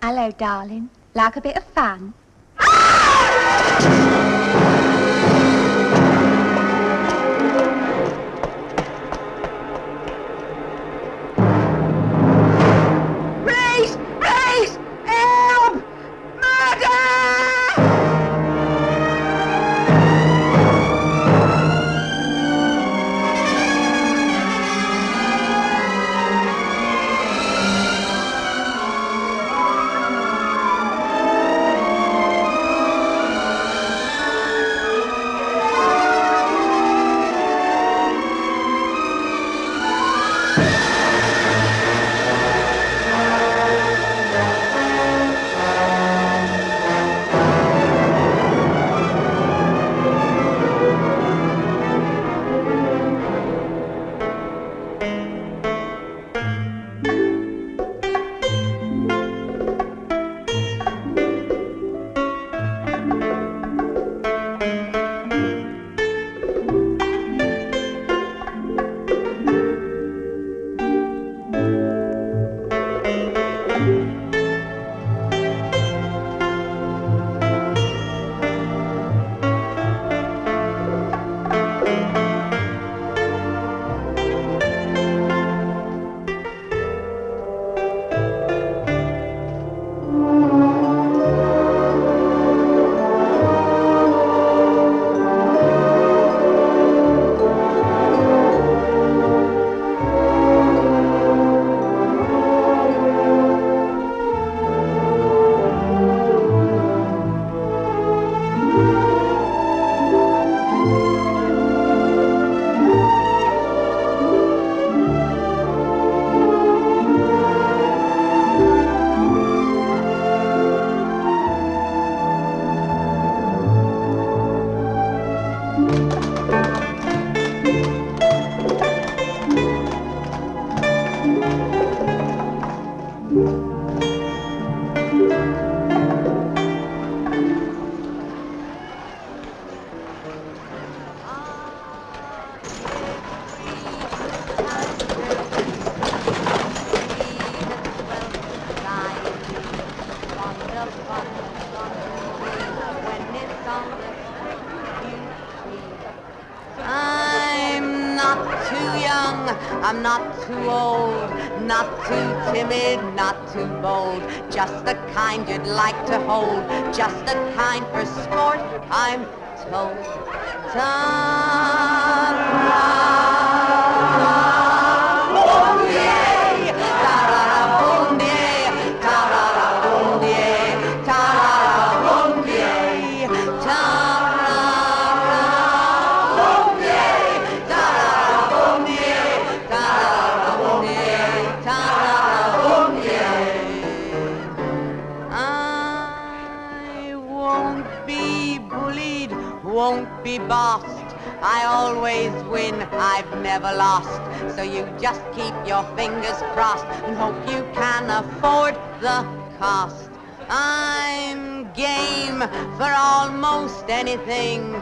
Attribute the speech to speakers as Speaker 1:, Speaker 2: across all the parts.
Speaker 1: Hello, darling. Like a bit of fun?
Speaker 2: Please! Please! Help! Murder!
Speaker 3: I'm not too old, not too timid, not too bold. Just the kind you'd like to hold, just the kind for sport, I'm told. Won't be bossed. I always win, I've never lost. So you just keep your fingers crossed and hope you can afford the cost. I'm game for almost anything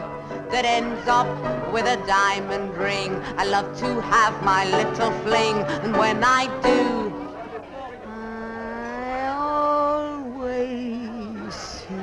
Speaker 3: that ends up with a diamond ring. I love to have my little fling, and when I do, I always see.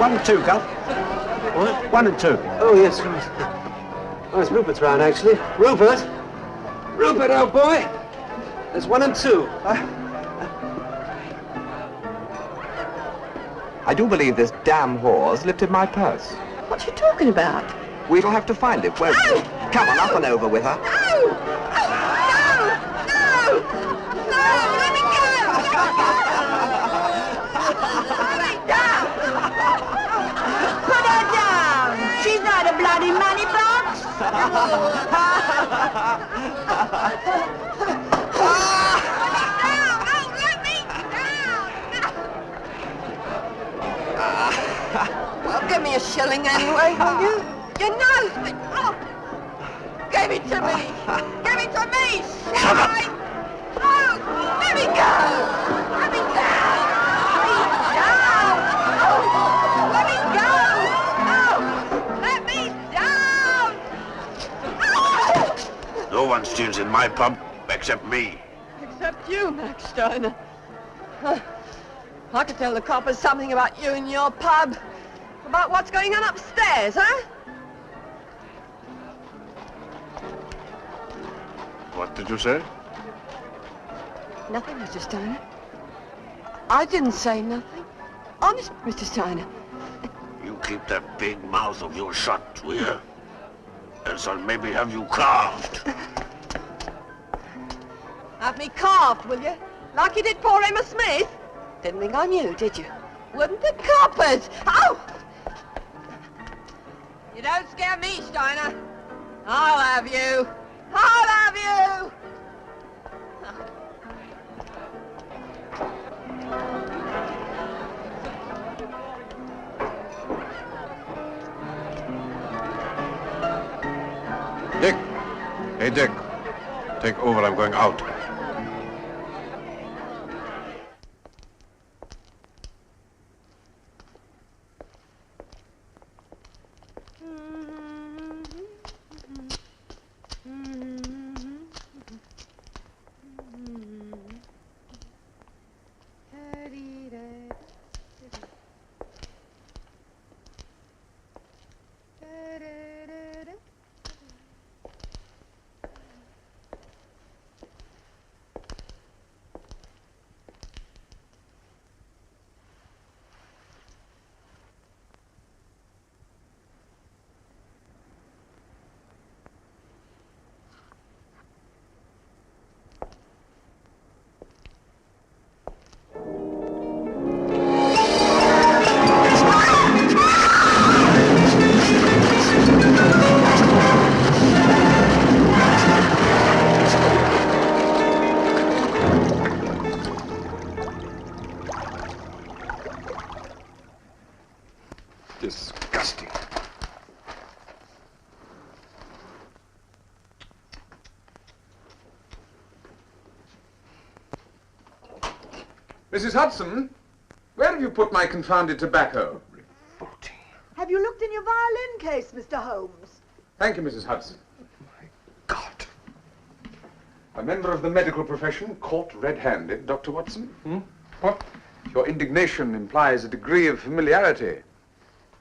Speaker 4: 1 and 2, Gulf.
Speaker 5: What?
Speaker 4: 1 and 2.
Speaker 5: Oh, yes, right. Oh, it's Rupert's round, actually. Rupert! Rupert, old boy! There's 1 and 2.
Speaker 4: I do believe this damn whore's lifted my purse.
Speaker 2: What you talking about?
Speaker 4: We shall have to find it, won't we? Come on, up and over with her.
Speaker 2: No! No! No! Let me go! Let me down! Put her down! She's not a bloody money box! Let me down! Well, give me a shilling anyway, will you? You know me! Oh. Give it to me! Give it to me! Shut up! Oh, let me go! Let me down! Let me down! Oh, let me down! Oh!
Speaker 6: No one steals in my pub except me.
Speaker 2: Except you, Max Steiner. I could tell the coppers something about you and your pub. About what's going on upstairs, huh?
Speaker 6: What did you say?
Speaker 2: Nothing, Mr. Steiner. I didn't say nothing. Honest, Mr. Steiner.
Speaker 6: You keep that big mouth of yours shut, will you? Else I'll maybe have you carved.
Speaker 2: Have me carved, will you? Like you did poor Emma Smith? Didn't think I knew, did you? Wouldn't the coppers? Oh! You don't scare me, Steiner. I'll have you. I'll have you!
Speaker 6: Dick! Hey, Dick. Take over, I'm going out. Disgusting.
Speaker 7: Mrs. Hudson, where have you put my confounded tobacco?
Speaker 6: Revolting.
Speaker 8: Have you looked in your violin case, Mr. Holmes?
Speaker 7: Thank you, Mrs. Hudson.
Speaker 6: My God.
Speaker 7: A member of the medical profession caught red-handed, Dr. Watson. What? Your indignation implies a degree of familiarity.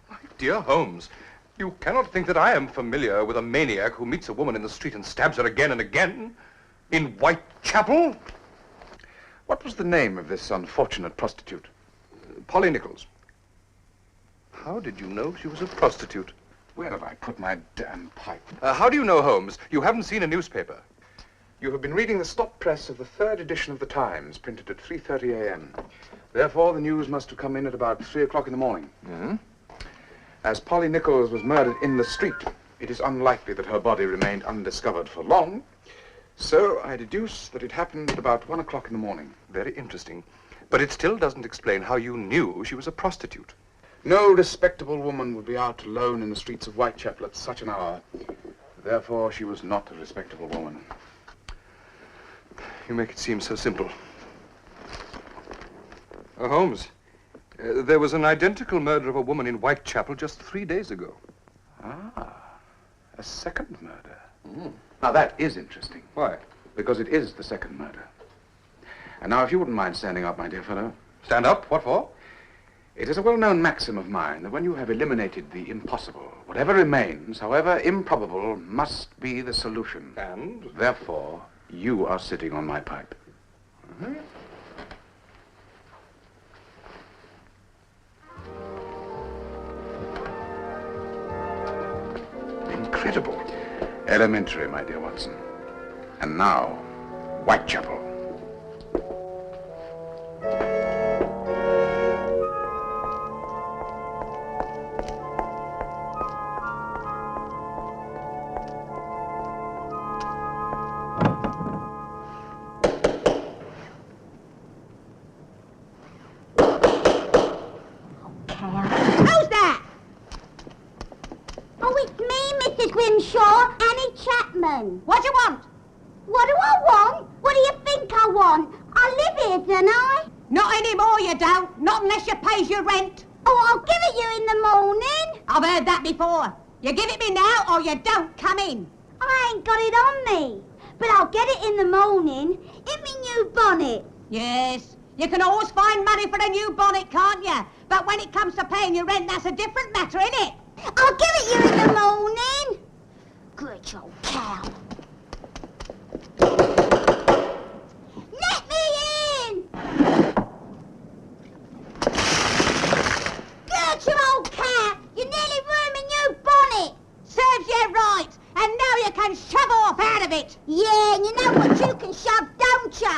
Speaker 9: My dear Holmes, you cannot think that I am familiar with a maniac who meets a woman in the street and stabs her again and again in Whitechapel.
Speaker 7: What was the name of this unfortunate prostitute?
Speaker 9: Polly Nichols. How did you know she was a prostitute?
Speaker 7: Where have I put my damn pipe?
Speaker 9: How do you know, Holmes? You haven't seen a newspaper.
Speaker 7: You have been reading the stop press of the 3rd edition of the Times, printed at 3:30 a.m. Therefore, the news must have come in at about 3 o'clock in the morning.
Speaker 9: Hmm?
Speaker 7: As Polly Nichols was murdered in the street, it is unlikely that her body remained undiscovered for long. So I deduce that it happened at about 1 o'clock in the morning.
Speaker 9: Very interesting. But it still doesn't explain how you knew she was a prostitute.
Speaker 7: No respectable woman would be out alone in the streets of Whitechapel at such an hour. Therefore, she was not a respectable woman.
Speaker 9: You make it seem so simple. Holmes, there was an identical murder of a woman in Whitechapel just 3 days ago.
Speaker 7: Ah, a second murder. Now, that is interesting.
Speaker 9: Why?
Speaker 7: Because it is the second murder. And now, if you wouldn't mind standing up, my dear fellow.
Speaker 9: Stand up? What for?
Speaker 7: It is a well-known maxim of mine that when you have eliminated the impossible, whatever remains, however improbable, must be the solution.
Speaker 9: And?
Speaker 7: Therefore, you are sitting on my pipe. Incredible. Elementary, my dear Watson. And now, Whitechapel.
Speaker 10: Who's that? Oh, it's me, Mrs. Grimshaw, Annie Chapman. What do you want? What do I want? What do you think I want? I live here, don't I?
Speaker 3: Not anymore, you don't. Not unless you pays your rent.
Speaker 10: Oh, I'll give it you in the morning.
Speaker 3: I've heard that before. You give it me now or you don't come in.
Speaker 10: I ain't got it on me. But I'll get it in the morning in me new bonnet.
Speaker 3: Yes, you can always find money for a new bonnet, can't you? But when it comes to paying your rent, that's a different matter, innit?
Speaker 10: I'll give it you in the morning. Good old cow. Let me in! Good old cow. You nearly ruined my new bonnet.
Speaker 3: Serves you right. And now you can shove off out of it.
Speaker 10: Yeah, and you know what you can shove, don't you?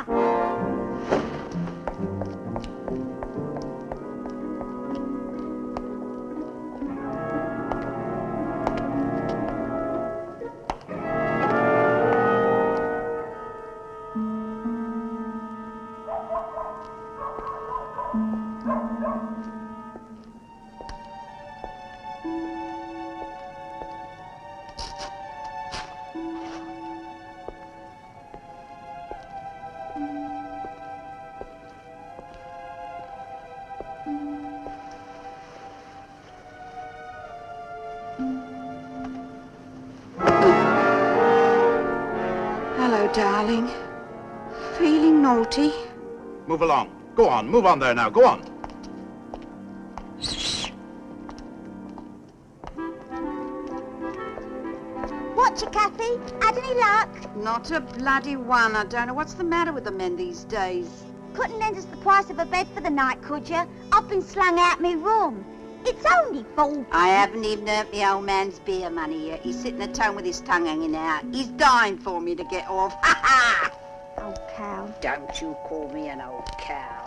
Speaker 2: Darling, feeling naughty?
Speaker 4: Move along. Go on. Move on there now. Go on.
Speaker 10: What's your Kathy? Had any luck?
Speaker 2: Not a bloody one. I don't know what's the matter with the men these days.
Speaker 10: Couldn't lend us the price of a bed for the night, could you? I've been slung out my room. It's only 4.
Speaker 2: I haven't even earned the old man's beer money yet. He's sitting at home with his tongue hanging out. He's dying for me to get off. Ha ha!
Speaker 10: Old cow.
Speaker 2: Don't you call me an old cow.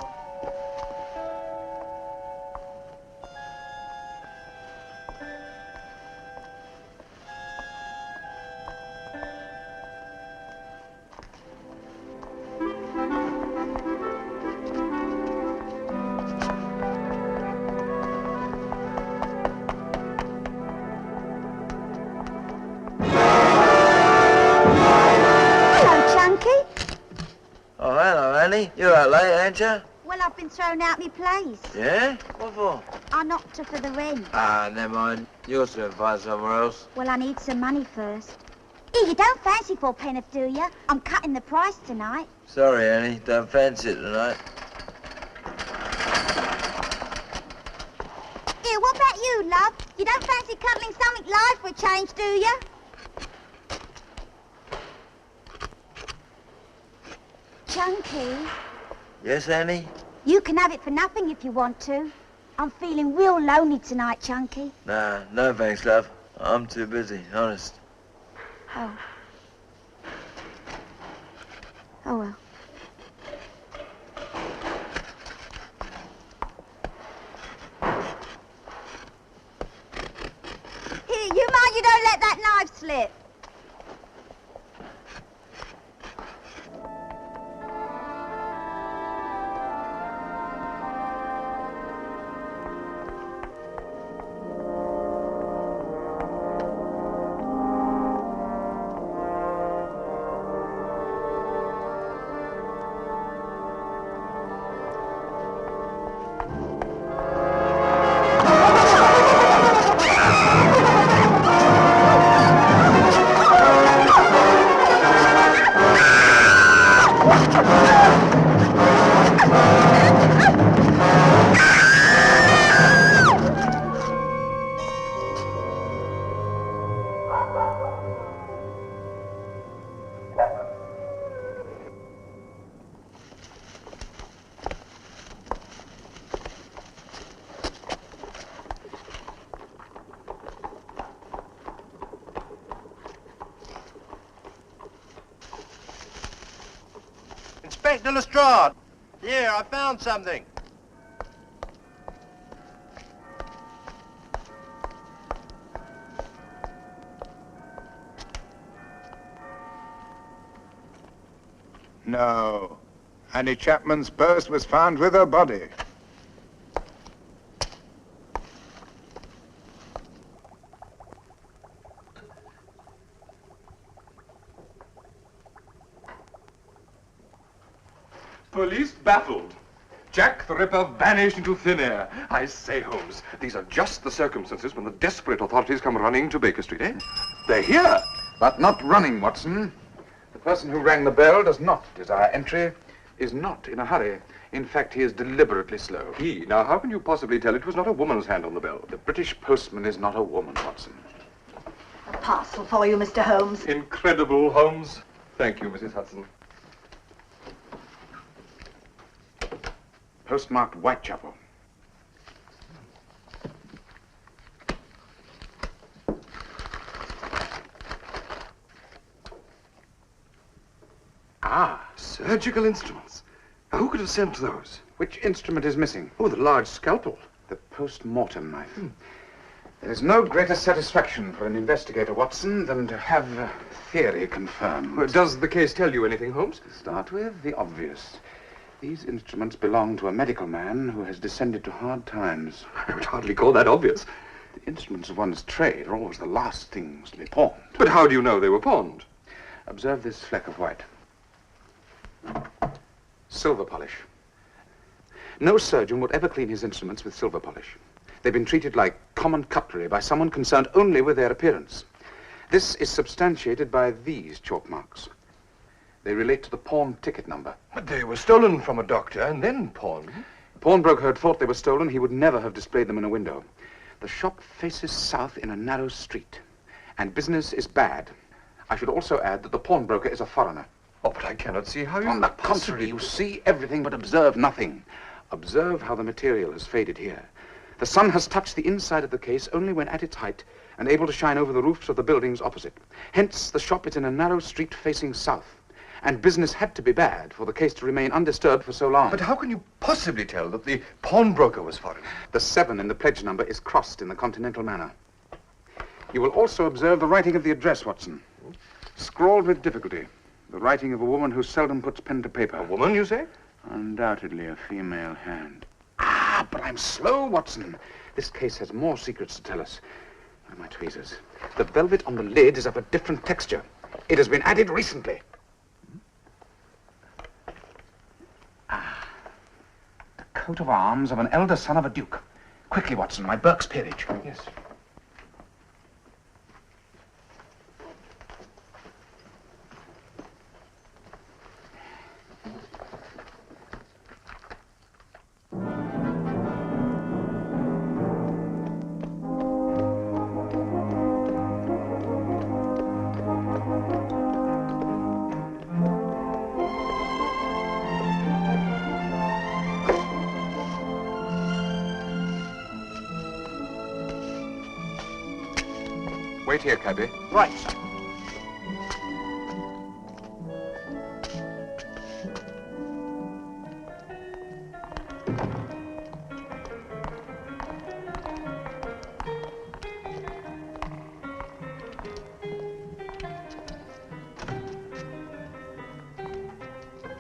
Speaker 11: You're out late, ain't you?
Speaker 10: Well, I've been thrown out my place.
Speaker 11: Yeah? What for?
Speaker 10: I knocked her for the rent.
Speaker 11: Ah, never mind. You'll soon find somewhere else.
Speaker 10: Well, I need some money first. Here, you don't fancy 4 do you? I'm cutting the price tonight.
Speaker 11: Sorry, Annie. Don't fancy it tonight.
Speaker 10: Here, what about you, love? You don't fancy cuddling something live for a change, do you? Chunky.
Speaker 11: Yes, Annie?
Speaker 10: You can have it for nothing if you want to. I'm feeling real lonely tonight, Chunky.
Speaker 11: Nah, no thanks, love. I'm too busy, honest.
Speaker 10: Oh. Oh, well. Here, you mind you don't let that knife slip.
Speaker 12: Frank de Lestrade. Here, I found something.
Speaker 7: No. Annie Chapman's purse was found with her body.
Speaker 9: Police baffled. Jack the Ripper vanished into thin air. I say, Holmes, these are just the circumstances when the desperate authorities come running to Baker Street, eh? They're here.
Speaker 7: But not running, Watson. The person who rang the bell does not desire entry, is not in a hurry. In fact, he is deliberately slow.
Speaker 9: He? Now, how can you possibly tell it was not a woman's hand on the bell?
Speaker 7: The British postman is not a woman, Watson.
Speaker 8: A parcel for you, Mr. Holmes.
Speaker 9: Incredible, Holmes. Thank you, Mrs. Hudson.
Speaker 7: Postmarked Whitechapel.
Speaker 9: Ah, surgical instruments. Now, who could have sent those?
Speaker 7: Which instrument is missing?
Speaker 9: Oh, the large scalpel.
Speaker 7: The post-mortem knife. There is no greater satisfaction for an investigator, Watson, than to have a theory confirmed.
Speaker 9: Well, does the case tell you anything, Holmes?
Speaker 7: To start with, the obvious. These instruments belong to a medical man who has descended to hard times.
Speaker 9: I would hardly call that obvious.
Speaker 7: The instruments of one's trade are always the last things to be pawned.
Speaker 9: But how do you know they were pawned?
Speaker 7: Observe this fleck of white. Silver polish. No surgeon would ever clean his instruments with silver polish. They've been treated like common cutlery by someone concerned only with their appearance. This is substantiated by these chalk marks. They relate to the pawn ticket number.
Speaker 9: But they were stolen from a doctor and then pawned.
Speaker 7: The pawnbroker had thought they were stolen. He would never have displayed them in a window. The shop faces south in a narrow street, and business is bad. I should also add that the pawnbroker is a foreigner.
Speaker 9: Oh, but I cannot see how you...
Speaker 7: On the contrary, you see everything but observe nothing. Observe how the material has faded here. The sun has touched the inside of the case only when at its height and able to shine over the roofs of the buildings opposite. Hence, the shop is in a narrow street facing south. And business had to be bad for the case to remain undisturbed for so long.
Speaker 9: But how can you possibly tell that the pawnbroker was foreign?
Speaker 7: The 7 in the pledge number is crossed in the continental manner. You will also observe the writing of the address, Watson. Scrawled with difficulty. The writing of a woman who seldom puts pen to paper.
Speaker 9: A woman, you say?
Speaker 7: Undoubtedly a female hand. Ah, but I'm slow, Watson. This case has more secrets to tell us. Where are my tweezers? The velvet on the lid is of a different texture. It has been added recently. Ah, the coat of arms of an elder son of a duke. Quickly, Watson, my Burke's peerage.
Speaker 9: Yes.
Speaker 7: Wait here, cabby.
Speaker 12: Right, sir.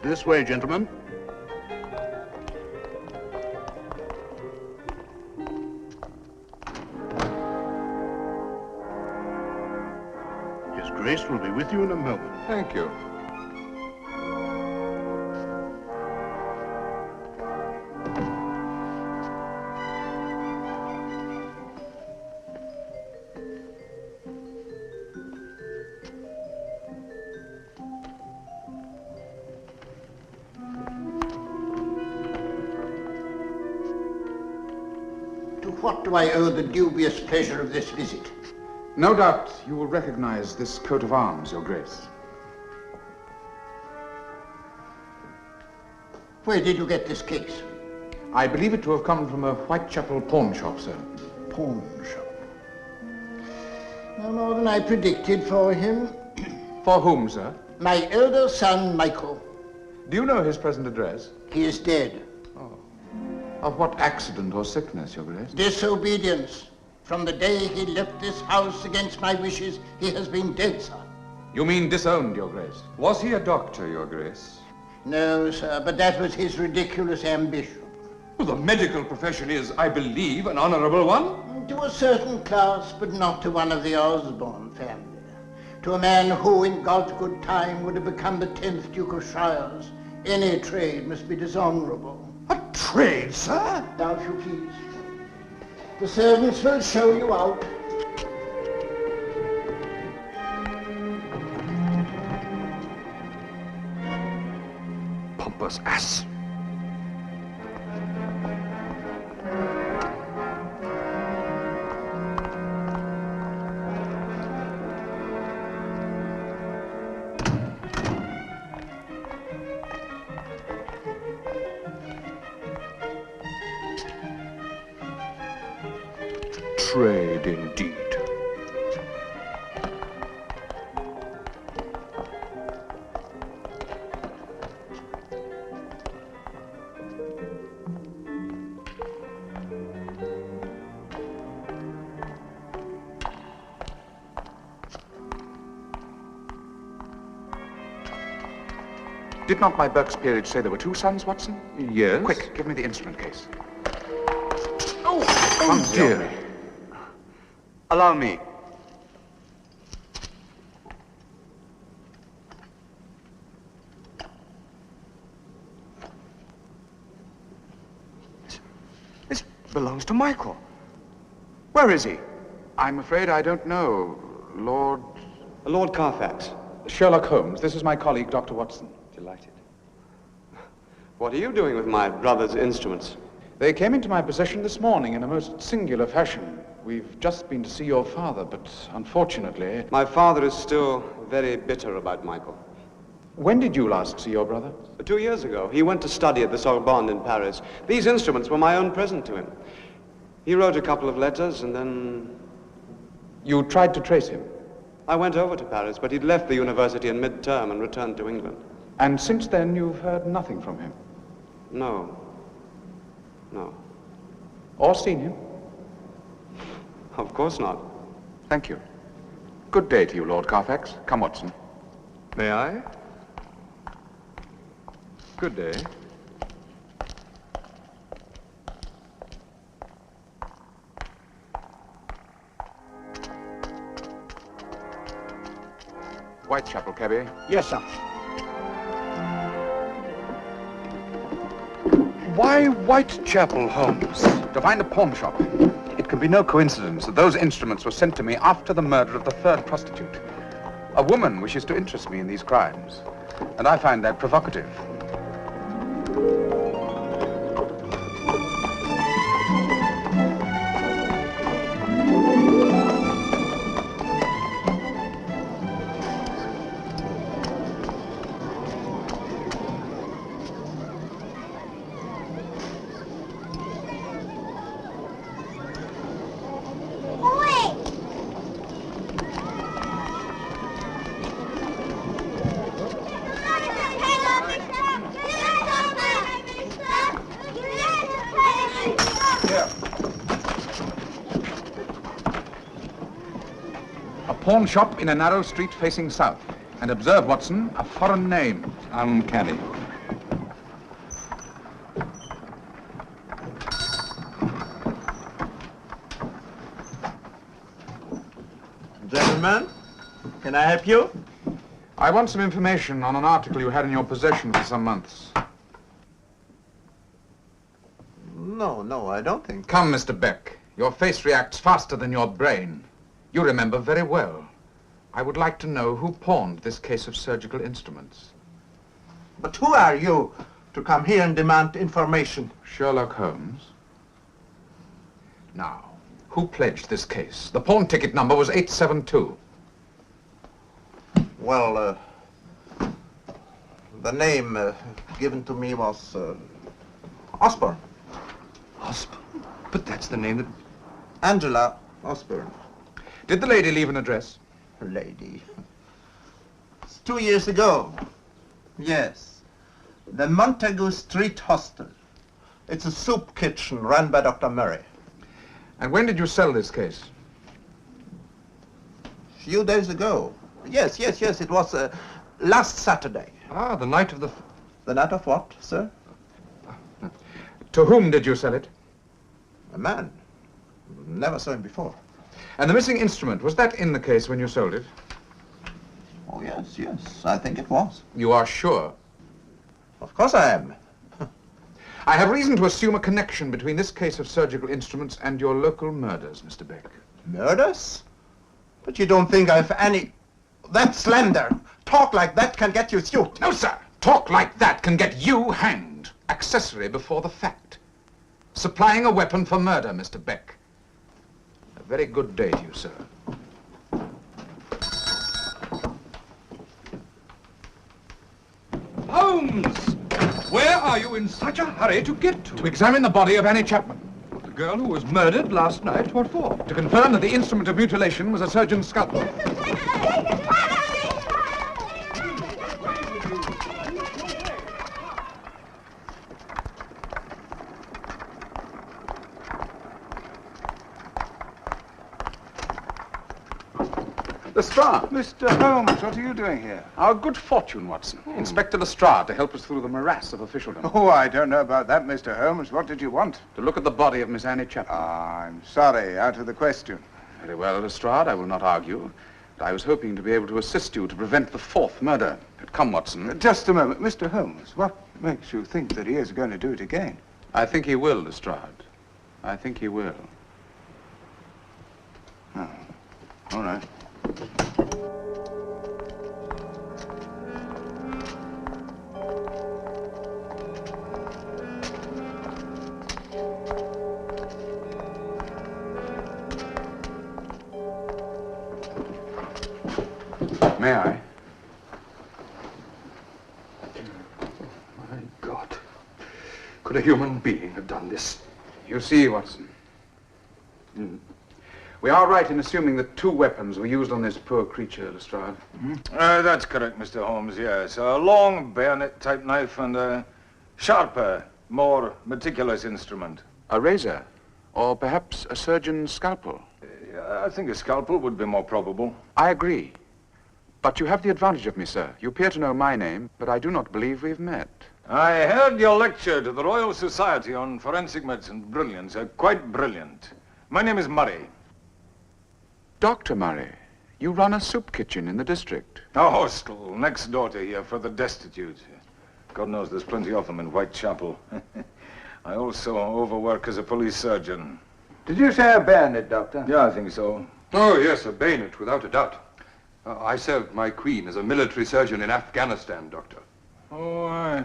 Speaker 6: This way, gentlemen. His Grace will be with you in a moment.
Speaker 9: Thank you.
Speaker 6: To what do I owe the dubious pleasure of this visit?
Speaker 7: No doubt you will recognize this coat of arms, Your Grace.
Speaker 6: Where did you get this case?
Speaker 7: I believe it to have come from a Whitechapel pawn shop, sir.
Speaker 6: Pawn shop. No more than I predicted for him.
Speaker 7: For whom, sir?
Speaker 6: My elder son, Michael.
Speaker 7: Do you know his present address?
Speaker 13: He is dead.
Speaker 7: Oh. Of what accident or sickness, Your Grace?
Speaker 13: Disobedience. From the day he left this house against my wishes, he has been dead, sir.
Speaker 7: You mean disowned, Your Grace?
Speaker 9: Was he a doctor, Your Grace?
Speaker 13: No, sir, but that was his ridiculous ambition.
Speaker 9: Well, the medical profession is, I believe, an honorable one.
Speaker 13: To a certain class, but not to one of the Osborne family. To a man who, in God's good time, would have become the 10th Duke of Shires, any trade must be dishonorable.
Speaker 9: A trade, sir?
Speaker 13: Now, if you please. The servants will show you out.
Speaker 9: Pompous ass. Trade indeed.
Speaker 7: Did not my Burke's peerage say there were 2 sons, Watson?
Speaker 9: Yes.
Speaker 7: Quick, give me the instrument case.
Speaker 9: Oh dear.
Speaker 4: Allow me. This belongs to Michael. Where is he?
Speaker 7: I'm afraid I don't know.
Speaker 5: Lord Carfax.
Speaker 7: Sherlock Holmes. This is my colleague, Dr. Watson.
Speaker 5: Delighted. What are you doing with my brother's instruments?
Speaker 7: They came into my possession this morning in a most singular fashion. We've just been to see your father, but unfortunately...
Speaker 5: My father is still very bitter about Michael.
Speaker 7: When did you last see your brother?
Speaker 5: 2 years ago. He went to study at the Sorbonne in Paris. These instruments were my own present to him. He wrote a couple of letters and then...
Speaker 7: You tried to trace him?
Speaker 5: I went over to Paris, but he'd left the university in mid-term and returned to England.
Speaker 7: And since then you've heard nothing from him?
Speaker 5: No. No.
Speaker 7: Or seen him?
Speaker 5: Of course not.
Speaker 7: Thank you. Good day to you, Lord Carfax. Come, Watson.
Speaker 9: May I? Good day.
Speaker 7: Whitechapel, cabby.
Speaker 13: Yes, sir.
Speaker 7: Why Whitechapel, Holmes? To find a pawn shop. It can be no coincidence that those instruments were sent to me after the murder of the 3rd prostitute. A woman wishes to interest me in these crimes, and I find that provocative. Pawn shop in a narrow street facing south. And observe, Watson, a foreign name. Uncanny.
Speaker 12: Gentlemen, can I help you?
Speaker 7: I want some information on an article you had in your possession for some months.
Speaker 12: No, I don't think.
Speaker 7: Come, Mr. Beck. Your face reacts faster than your brain. You remember very well. I would like to know who pawned this case of surgical instruments.
Speaker 12: But who are you to come here and demand information?
Speaker 7: Sherlock Holmes. Now, who pledged this case? The pawn ticket number was 872.
Speaker 12: Well, the name given to me was Osborne.
Speaker 9: Osborne? But that's the name that...
Speaker 12: Angela Osborne.
Speaker 7: Did the lady leave an address?
Speaker 12: Lady. It's 2 years ago. Yes. The Montague Street Hostel. It's a soup kitchen run by Dr. Murray.
Speaker 7: And when did you sell this case?
Speaker 12: A few days ago. Yes. It was last Saturday.
Speaker 9: Ah, the night of the...
Speaker 12: The night of what, sir?
Speaker 7: To whom did you sell it?
Speaker 12: A man. Never saw him before.
Speaker 7: And the missing instrument, was that in the case when you sold it?
Speaker 12: Oh, yes. I think it was.
Speaker 7: You are sure?
Speaker 12: Of course I am.
Speaker 7: I have reason to assume a connection between this case of surgical instruments and your local murders, Mr. Beck.
Speaker 12: Murders? But you don't think I've any... That's slander. Talk like that can get you sued.
Speaker 7: No, sir. Talk like that can get you hanged. Accessory before the fact. Supplying a weapon for murder, Mr. Beck. A very good day to you, sir.
Speaker 9: Holmes! Where are you in such a hurry to get to?
Speaker 7: To examine the body of Annie Chapman.
Speaker 9: The girl who was murdered last night? What for?
Speaker 7: To confirm that the instrument of mutilation was a surgeon's scalpel. Lestrade.
Speaker 14: Mr. Holmes, what are you doing here?
Speaker 7: Our good fortune, Watson. Inspector Lestrade to help us through the morass of officialdom.
Speaker 14: Oh, I don't know about that, Mr. Holmes. What did you want?
Speaker 7: To look at the body of Miss Annie Chapman.
Speaker 14: Ah, I'm sorry. Out of the question.
Speaker 7: Very well, Lestrade. I will not argue. But I was hoping to be able to assist you to prevent the fourth murder. Come, Watson.
Speaker 14: Just a moment. Mr. Holmes, what makes you think that he is going to do it again?
Speaker 7: I think he will, Lestrade. I think he will.
Speaker 14: Oh, all right.
Speaker 7: May I?
Speaker 9: My God. Could a human being have done this?
Speaker 7: You see, Watson. We are right in assuming that two weapons were used on this poor creature, Lestrade.
Speaker 14: That's correct, Mr. Holmes, yes. A long bayonet-type knife and a sharper, more meticulous instrument.
Speaker 7: A razor? Or perhaps a surgeon's scalpel?
Speaker 14: I think a scalpel would be more probable.
Speaker 7: I agree. But you have the advantage of me, sir. You appear to know my name, but I do not believe we've met.
Speaker 14: I heard your lecture to the Royal Society on Forensic Medicine. Brilliant, quite brilliant. My name is Murray.
Speaker 7: Dr. Murray, you run a soup kitchen in the district.
Speaker 14: A hostel next door to here for the destitute. God knows there's plenty of them in Whitechapel. I also overwork as a police surgeon.
Speaker 13: Did you say a bayonet, Doctor?
Speaker 14: Yeah, I think so.
Speaker 9: Oh, yes, a bayonet, without a doubt. I served my queen as a military surgeon in Afghanistan, Doctor.
Speaker 14: Oh, aye.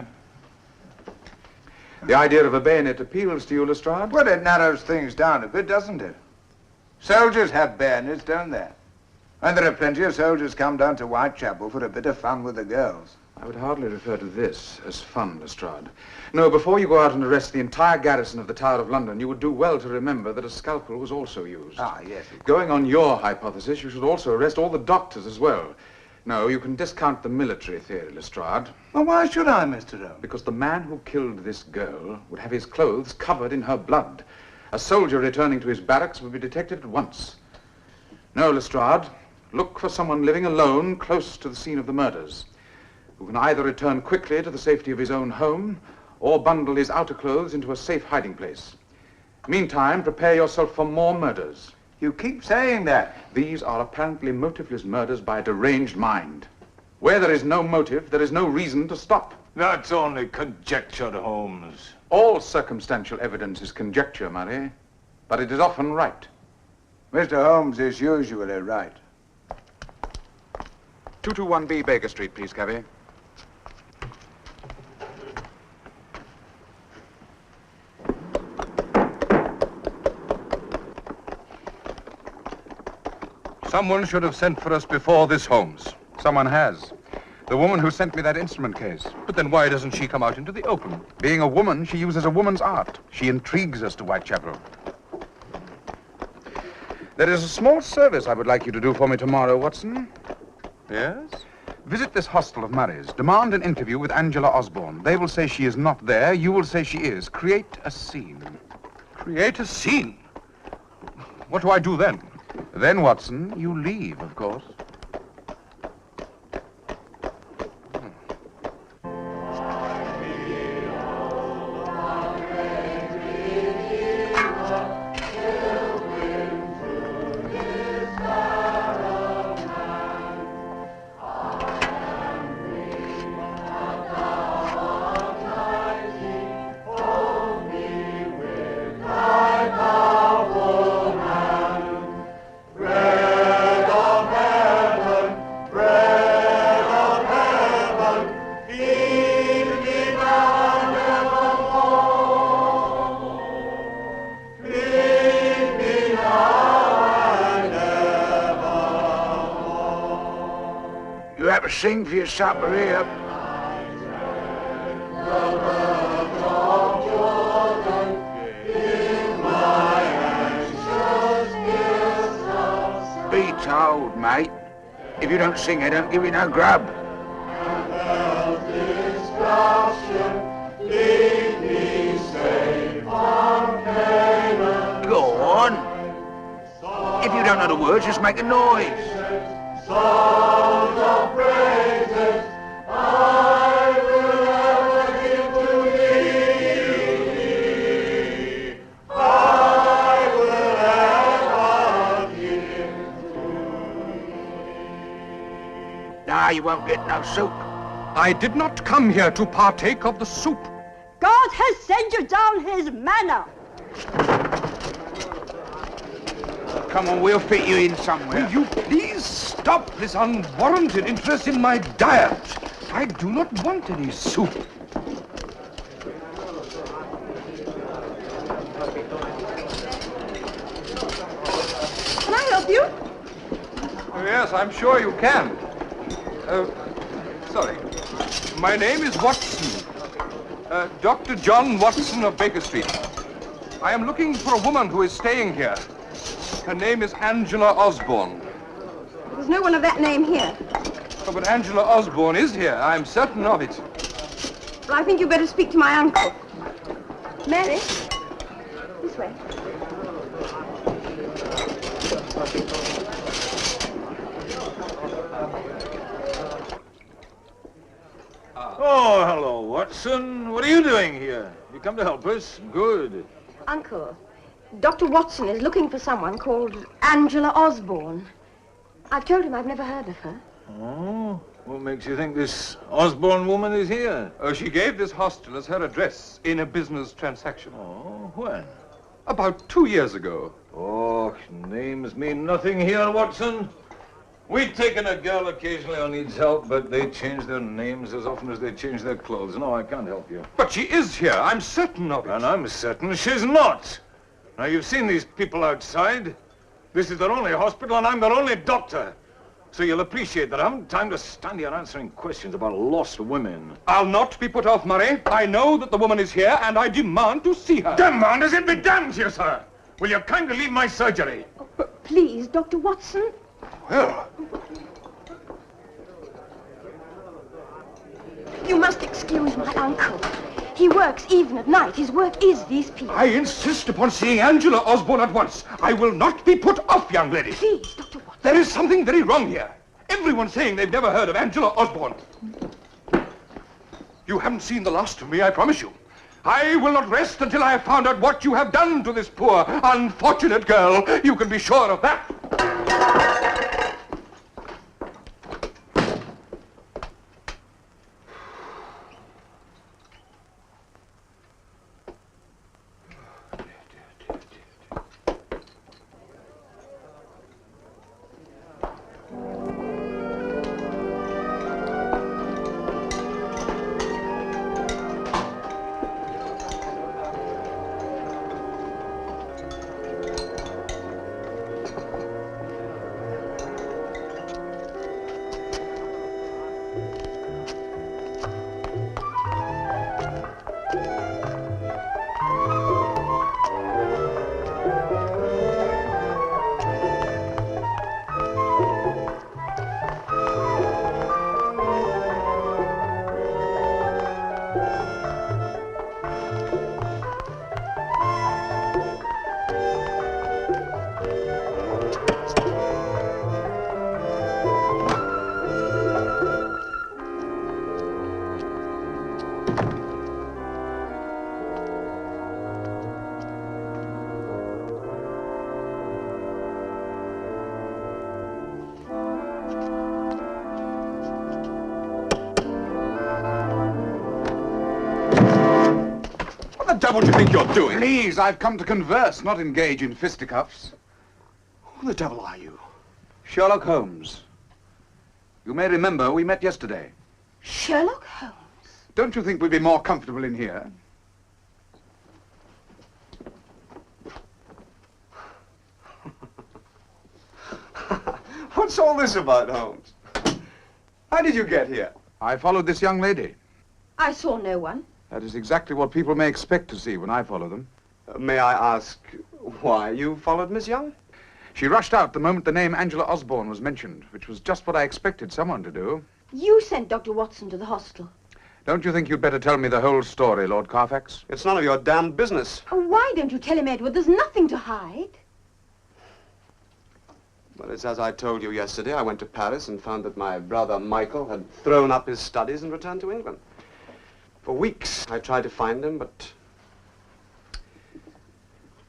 Speaker 7: The idea of a bayonet appeals to you, Lestrade?
Speaker 14: Well, it narrows things down a bit, doesn't it? Soldiers have bayonets, don't they? And there are plenty of soldiers come down to Whitechapel for a bit of fun with the girls.
Speaker 7: I would hardly refer to this as fun, Lestrade. No, before you go out and arrest the entire garrison of the Tower of London, you would do well to remember that a scalpel was also used.
Speaker 14: Ah, yes.
Speaker 7: Going on your hypothesis, you should also arrest all the doctors as well. No, you can discount the military theory, Lestrade.
Speaker 14: Well, why should I, Mr. Holmes?
Speaker 7: Because the man who killed this girl would have his clothes covered in her blood. A soldier returning to his barracks would be detected at once. No, Lestrade, look for someone living alone close to the scene of the murders, who can either return quickly to the safety of his own home or bundle his outer clothes into a safe hiding place. Meantime, prepare yourself for more murders.
Speaker 14: You keep saying that.
Speaker 7: These are apparently motiveless murders by a deranged mind. Where there is no motive, there is no reason to stop.
Speaker 14: That's only conjecture, Holmes.
Speaker 7: All circumstantial evidence is conjecture, Murray, but it is often right.
Speaker 14: Mr. Holmes is usually right.
Speaker 7: 221B Baker Street, please, cabby.
Speaker 9: Someone should have sent for us before this, Holmes.
Speaker 7: Someone has. The woman who sent me that instrument case.
Speaker 9: But then why doesn't she come out into the open?
Speaker 7: Being a woman, she uses a woman's art. She intrigues us to Whitechapel. There is a small service I would like you to do for me tomorrow, Watson.
Speaker 9: Yes?
Speaker 7: Visit this hostel of Murray's. Demand an interview with Angela Osborne. They will say she is not there. You will say she is. Create a scene.
Speaker 9: Create a scene? What do I do then?
Speaker 7: Then, Watson, you leave, of course.
Speaker 14: Sing for your supper here. Be told, mate. If you don't sing, I don't give you no grub. Go on. If you don't know the words, just make a noise. Songs of praises I will ever give to thee. I will ever give to thee. Nah, you won't get no soup.
Speaker 9: I did not come here to partake of the soup.
Speaker 15: God has sent you down his manna.
Speaker 14: Come on, we'll fit you in somewhere.
Speaker 9: Will you please stop this unwarranted interest in my diet? I do not want any soup.
Speaker 15: Can I help you?
Speaker 9: Oh, yes, I'm sure you can. Sorry. My name is Watson. Dr. John Watson of Baker Street. I am looking for a woman who is staying here. Her name is Angela Osborne.
Speaker 15: There's no one of that name here.
Speaker 9: Oh, but Angela Osborne is here. I'm certain of it.
Speaker 15: Well, I think you better speak to my uncle. Mary, this way.
Speaker 11: Oh, hello, Watson. What are you doing here? You come to help us? Good.
Speaker 15: Uncle, Dr. Watson is looking for someone called Angela Osborne. I've told him I've never heard of her.
Speaker 11: Oh, what makes you think this Osborne woman is here?
Speaker 9: Oh, she gave this hostel as her address in a business transaction.
Speaker 11: Oh, when?
Speaker 9: About 2 years ago.
Speaker 11: Oh, names mean nothing here, Watson. We've taken a girl occasionally who needs help, but they change their names as often as they change their clothes. No, I can't help you.
Speaker 9: But she is here. I'm certain of it.
Speaker 11: And I'm certain she's not. Now, you've seen these people outside. This is their only hospital, and I'm their only doctor. So you'll appreciate that I haven't time to stand here answering questions about lost women.
Speaker 9: I'll not be put off, Murray. I know that the woman is here, and I demand to see her.
Speaker 11: Demand as it be damned to you, sir. Will you kindly leave my surgery?
Speaker 15: Oh, but please, Dr. Watson.
Speaker 9: Well,
Speaker 15: you must excuse my uncle. He works even at night. His work is these people.
Speaker 9: I insist upon seeing Angela Osborne at once. I will not be put off, young lady.
Speaker 15: Please, Dr. Watson.
Speaker 9: There is something very wrong here. Everyone's saying they've never heard of Angela Osborne. You haven't seen the last of me, I promise you. I will not rest until I have found out what you have done to this poor, unfortunate girl. You can be sure of that. devil do you think you're doing?
Speaker 7: Please, I've come to converse, not engage in fisticuffs.
Speaker 9: Who the devil are you?
Speaker 7: Sherlock Holmes. You may remember we met yesterday.
Speaker 15: Sherlock Holmes?
Speaker 7: Don't you think we'd be more comfortable in here?
Speaker 5: What's all this about, Holmes? How did you get here?
Speaker 7: I followed this young lady.
Speaker 15: I saw no one.
Speaker 7: That is exactly what people may expect to see when I follow them.
Speaker 5: May I ask why you followed Miss Young?
Speaker 7: She rushed out the moment the name Angela Osborne was mentioned, which was just what I expected someone to do.
Speaker 15: You sent Dr. Watson to the hostel.
Speaker 7: Don't you think you'd better tell me the whole story, Lord Carfax?
Speaker 5: It's none of your damned business.
Speaker 15: Oh, why don't you tell him, Edward? There's nothing to hide.
Speaker 5: Well, it's as I told you yesterday. I went to Paris and found that my brother Michael had thrown up his studies and returned to England. For weeks I tried to find him, but...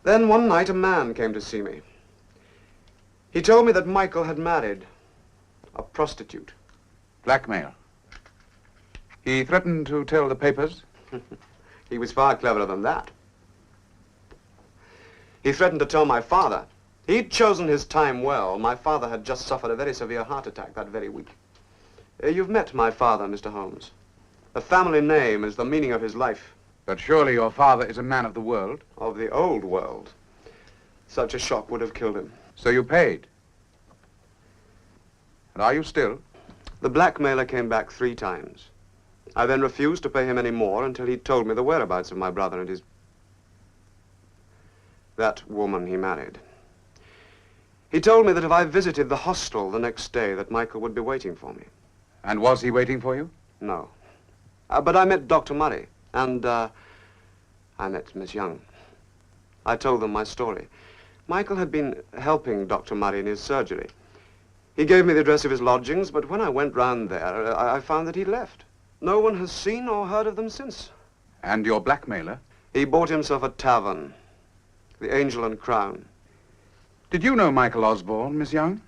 Speaker 5: Then one night a man came to see me. He told me that Michael had married a prostitute.
Speaker 7: Blackmail. He threatened to tell the papers?
Speaker 5: He was far cleverer than that. He threatened to tell my father. He'd chosen his time well. My father had just suffered a very severe heart attack that very week. You've met my father, Mr. Holmes. The family name is the meaning of his life.
Speaker 7: But surely your father is a man of the world?
Speaker 5: Of the old world. Such a shock would have killed him.
Speaker 7: So you paid? And are you still?
Speaker 5: The blackmailer came back 3 times. I then refused to pay him any more until he told me the whereabouts of my brother and his... that woman he married. He told me that if I visited the hostel the next day, that Michael would be waiting for me.
Speaker 7: And was he waiting for you?
Speaker 5: No. But I met Dr. Murray, and I met Miss Young. I told them my story. Michael had been helping Dr. Murray in his surgery. He gave me the address of his lodgings, but when I went round there, I found that he'd left. No one has seen or heard of them since.
Speaker 7: And your blackmailer?
Speaker 5: He bought himself a tavern, the Angel and Crown.
Speaker 7: Did you know Michael Osborne, Miss Young?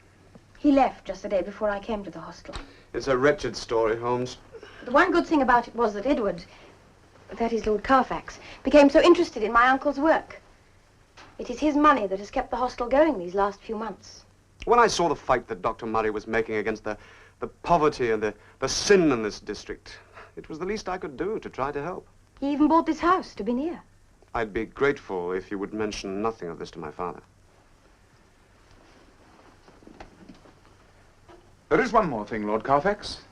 Speaker 15: He left just the day before I came to the hostel.
Speaker 5: It's a wretched story, Holmes.
Speaker 15: The one good thing about it was that Edward, that is Lord Carfax, became so interested in my uncle's work. It is his money that has kept the hostel going these last few months.
Speaker 5: When I saw the fight that Dr. Murray was making against the poverty and the sin in this district, it was the least I could do to try to help.
Speaker 15: He even bought this house to be near.
Speaker 5: I'd be grateful if you would mention nothing of this to my father.
Speaker 7: There is one more thing, Lord Carfax.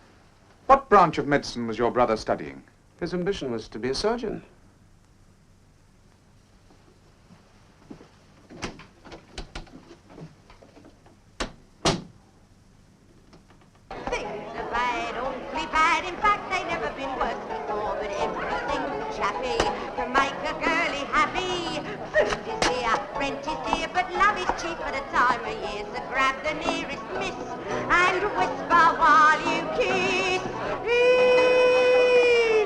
Speaker 7: What branch of medicine was your brother studying?
Speaker 5: His ambition was to be a surgeon.
Speaker 3: Things are bad, awfully bad. In fact, they've never been worse before. But everything's chappy to make a girlie happy. Food is dear, rent is dear, but love is cheap at a time of year. So grab the nearest miss and whisper while you kiss.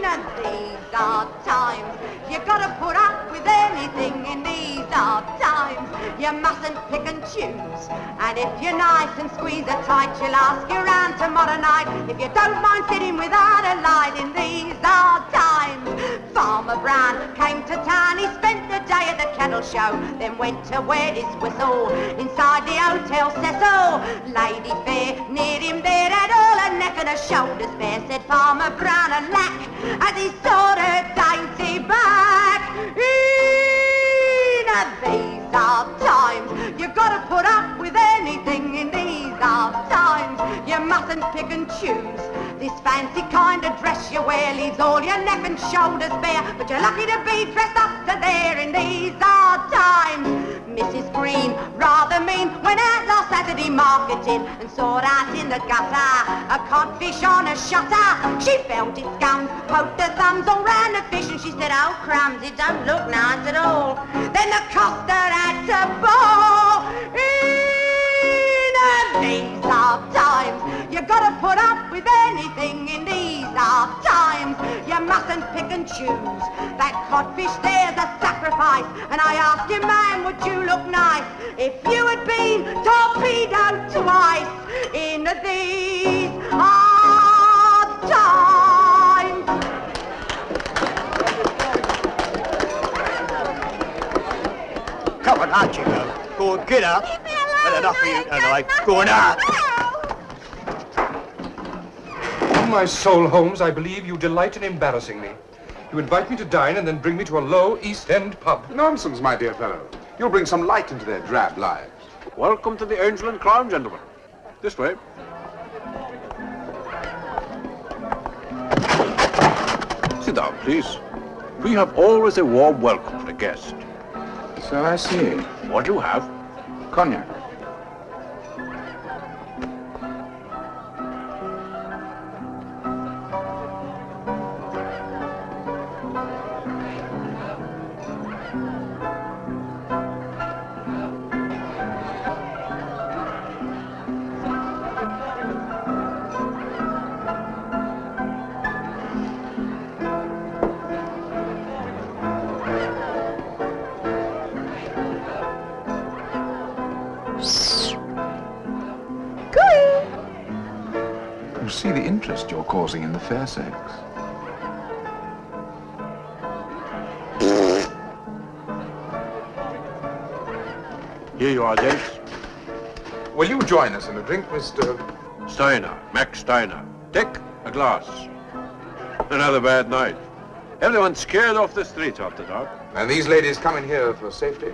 Speaker 3: And these are times you've got to put up with anything. In these are times you mustn't pick and choose. And if you're nice and squeeze it tight, you'll ask you round tomorrow night. If you don't mind sitting without a light. In these are times. Farmer Brown came to town. He spent the day at the cattle show, then went to wet his whistle inside the Hotel Cecil. Lady fair near him there had all her neck and her shoulders bare. Said Farmer Brown a lack as he saw her dainty back. These are times you've got to put up with anything. In these are times you mustn't pick and choose. This fancy kind of dress you wear leaves all your neck and shoulders bare, but you're lucky to be dressed up to there. In these are times. Mrs. Green, rather mean, went out last Saturday marketing and saw out in the gutter a codfish on a shutter. She felt its gums, poked her thumbs all round the fish, and she said, "Oh crumbs, it don't look nice at all." Then the coster had to bawl. In these are times you've got to put up with anything. In these are times you mustn't pick and choose. That codfish there's a sacrifice, and I asked him, "Man, would you look nice if you had been torpedoed twice?" In these are times.
Speaker 14: Oh, get up. Had enough of you tonight. Go on out.
Speaker 9: On my soul, Holmes, I believe you delight in embarrassing me. You invite me to dine and then bring me to a low East End pub.
Speaker 7: Nonsense, my dear fellow. You'll bring some light into their drab lives.
Speaker 6: Welcome to the Angel and Crown, gentlemen. This way. Sit down, please. We have always a warm welcome for a guest.
Speaker 7: So I see.
Speaker 6: What do you have?
Speaker 7: Cognac. You see the interest you're causing in the fair sex.
Speaker 6: Here you are, Dench.
Speaker 7: Will you join us in a drink, Mr.
Speaker 6: Steiner, Max Steiner. Take a glass. Another bad night. Everyone's scared off the streets after dark.
Speaker 7: And these ladies come in here for safety?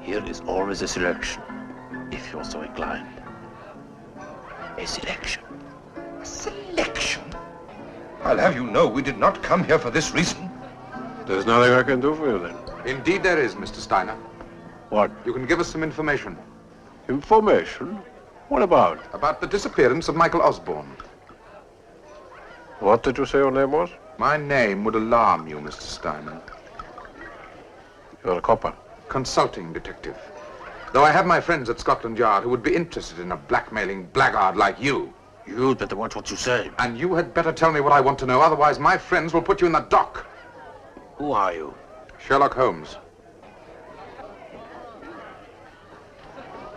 Speaker 6: Here is always a selection, if you're so inclined. A selection.
Speaker 9: A selection? I'll have you know we did not come here for this reason.
Speaker 6: There's nothing I can do for you, then.
Speaker 7: Indeed there is, Mr. Steiner.
Speaker 6: What?
Speaker 7: You can give us some information.
Speaker 6: Information? What about?
Speaker 7: About the disappearance of Michael Osborne.
Speaker 6: What did you say your name was?
Speaker 7: My name would alarm you, Mr. Steiner.
Speaker 6: You're a copper.
Speaker 7: Consulting detective. Though I have my friends at Scotland Yard who would be interested in a blackmailing blackguard like you.
Speaker 6: You'd better watch what you say.
Speaker 7: And you had better tell me what I want to know, otherwise my friends will put you in the dock.
Speaker 6: Who are you?
Speaker 7: Sherlock Holmes.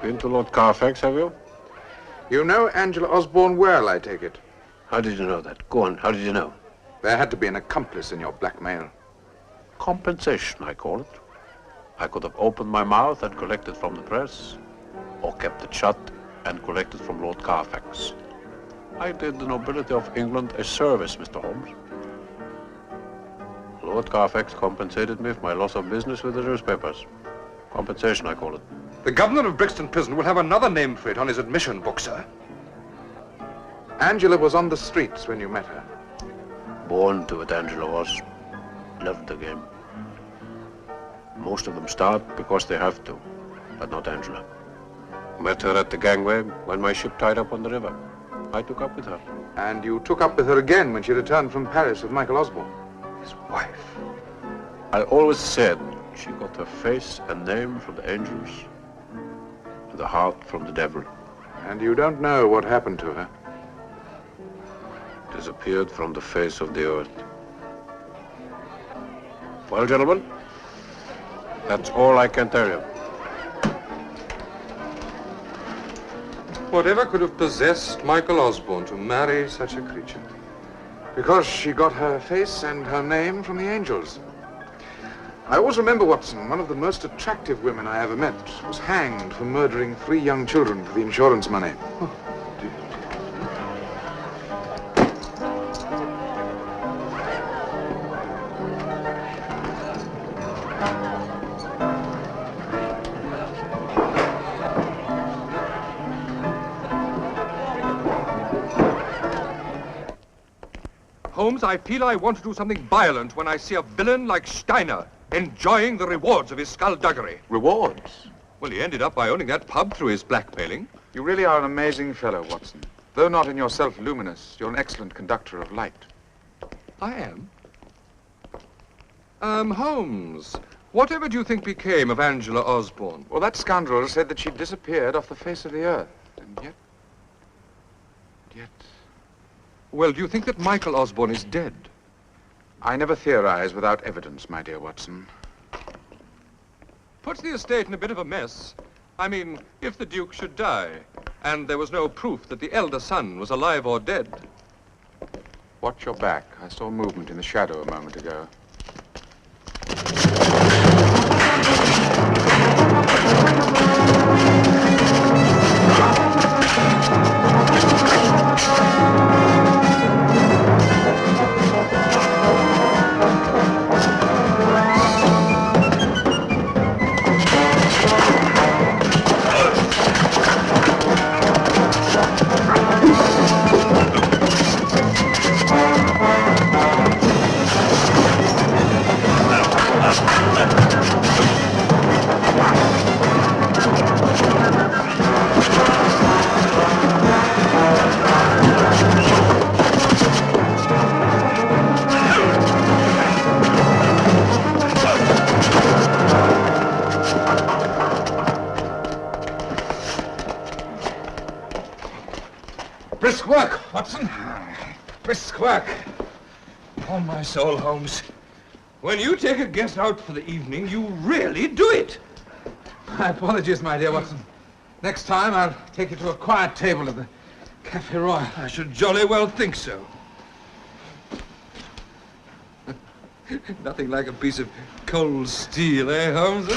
Speaker 6: Been to Lord Carfax, have you?
Speaker 7: You know Angela Osborne well, I take it.
Speaker 6: How did you know that? Go on, how did you know?
Speaker 7: There had to be an accomplice in your blackmail.
Speaker 6: Compensation, I call it. I could have opened my mouth and collected from the press, or kept it shut and collected from Lord Carfax. I did the nobility of England a service, Mr. Holmes. Lord Carfax compensated me for my loss of business with the newspapers. Compensation, I call it.
Speaker 9: The governor of Brixton Prison will have another name for it on his admission book, sir.
Speaker 7: Angela was on the streets when you met her.
Speaker 6: Born to it, Angela was. Loved the game. Most of them start because they have to, but not Angela. Met her at the gangway when my ship tied up on the river. I took up with her.
Speaker 7: And you took up with her again when she returned from Paris with Michael Osborne, his wife.
Speaker 6: I always said she got her face and name from the angels and the heart from the devil.
Speaker 7: And you don't know what happened to her?
Speaker 6: Disappeared from the face of the earth. Well, gentlemen, that's all I can tell you.
Speaker 9: Whatever could have possessed Michael Osborne to marry such a creature?
Speaker 7: Because she got her face and her name from the angels. I always remember, Watson, one of the most attractive women I ever met was hanged for murdering 3 young children for the insurance money. Oh, dear.
Speaker 9: Holmes, I feel I want to do something violent when I see a villain like Steiner enjoying the rewards of his skullduggery.
Speaker 7: Rewards?
Speaker 9: Well, he ended up by owning that pub through his blackmailing.
Speaker 7: You really are an amazing fellow, Watson. Though not in yourself luminous, you're an excellent conductor of light.
Speaker 9: I am? Holmes, whatever do you think became of Angela Osborne?
Speaker 7: Well, that scoundrel said that she'd disappeared off the face of the earth. And yet...
Speaker 9: Well, do you think that Michael Osborne is dead?
Speaker 7: I never theorize without evidence, my dear Watson.
Speaker 9: Puts the estate in a bit of a mess. I mean, if the Duke should die, and there was no proof that the elder son was alive or dead.
Speaker 7: Watch your back. I saw movement in the shadow a moment ago.
Speaker 14: Brisk work, Watson. Brisk work. On my soul, Holmes. When you take a guest out for the evening, you really do it.
Speaker 7: My apologies, my dear Watson. Next time, I'll take you to a quiet table at the Café Royal.
Speaker 14: I should jolly well think so. Nothing like a piece of cold steel, eh, Holmes?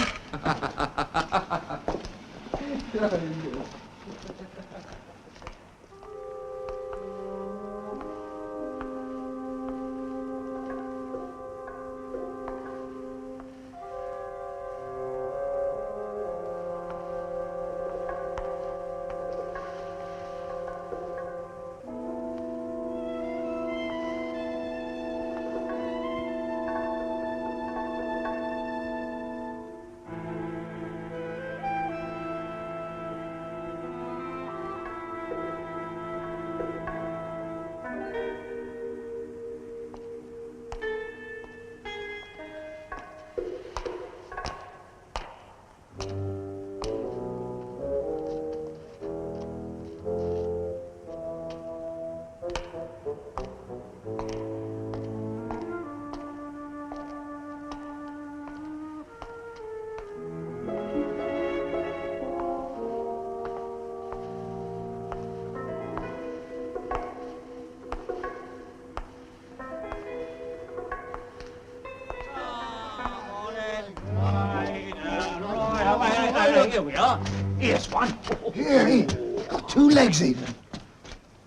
Speaker 14: Here we are. Here's one.
Speaker 13: Here, got 2 legs even.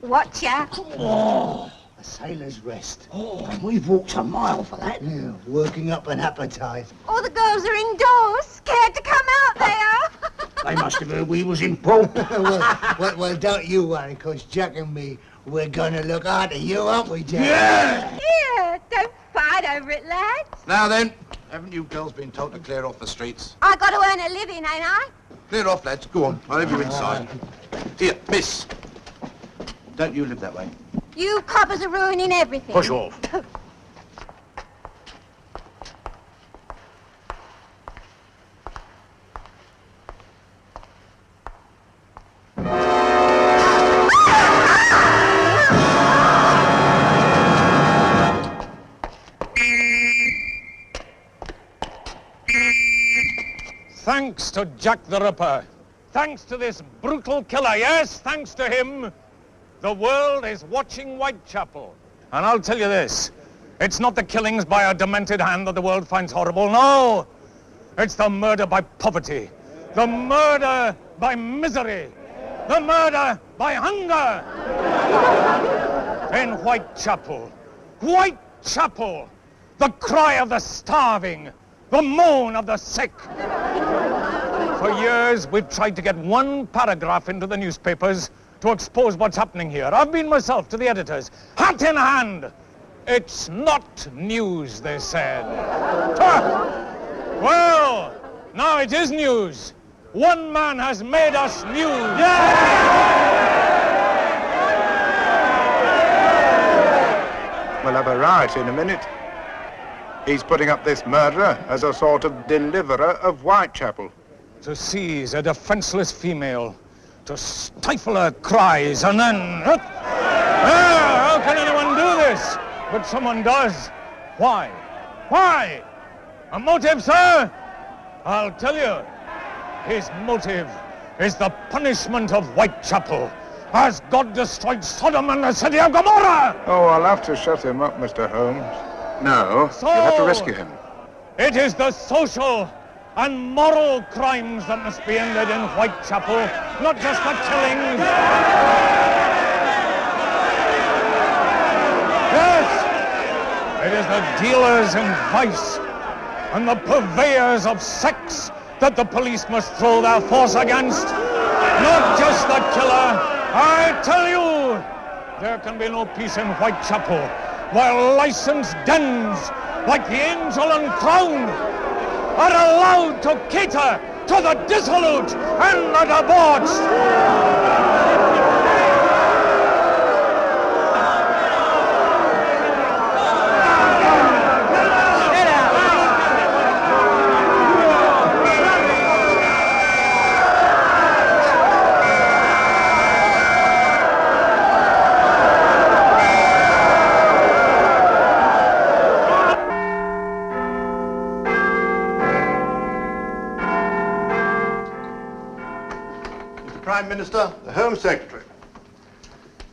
Speaker 1: Watch ya.
Speaker 13: Oh, a sailor's rest.
Speaker 14: Oh, we've walked a mile for that.
Speaker 13: Yeah, working up an appetite.
Speaker 1: All the girls are indoors, scared to come out, they are.
Speaker 14: They must have heard we was in port.
Speaker 13: well, don't you worry, because Jack and me, we're gonna look after you, aren't we, Jack?
Speaker 14: Yeah!
Speaker 1: Here, don't fight over it, lads.
Speaker 7: Now then, haven't you girls been told to clear off the streets?
Speaker 1: I got to earn a living, ain't I?
Speaker 7: Clear off, lads. Go on. I'll have you inside. Here, miss. Don't you live that way?
Speaker 1: You coppers are ruining everything.
Speaker 14: Push off.
Speaker 11: Thanks to Jack the Ripper. Thanks to this brutal killer. Yes, thanks to him. The world is watching Whitechapel. And I'll tell you this. It's not the killings by a demented hand that the world finds horrible. No. It's the murder by poverty. The murder by misery. The murder by hunger. In Whitechapel. Whitechapel. The cry of the starving. The moan of the sick. For years, we've tried to get one paragraph into the newspapers to expose what's happening here. I've been myself to the editors, hat in hand. It's not news, they said. Well, now it is news. One man has made us news.
Speaker 16: We'll have a riot in a minute. He's putting up this murderer as a sort of deliverer of Whitechapel.
Speaker 11: To seize a defenseless female, to stifle her cries, and then... how can anyone do this? But someone does. Why? Why? A motive, sir? I'll tell you. His motive is the punishment of Whitechapel, as God destroyed Sodom and the city of Gomorrah!
Speaker 16: Oh, I'll have to shut him up, Mr. Holmes. No,
Speaker 11: So,
Speaker 16: you'll have to rescue him.
Speaker 11: It is the social and moral crimes that must be ended in Whitechapel, not just the killings. Yes, it is the dealers in vice and the purveyors of sex that the police must throw their force against, not just the killer. I tell you, there can be no peace in Whitechapel while licensed dens like the Angel and Crown are allowed to cater to the dissolute and the debauched.
Speaker 12: Prime Minister, the Home Secretary.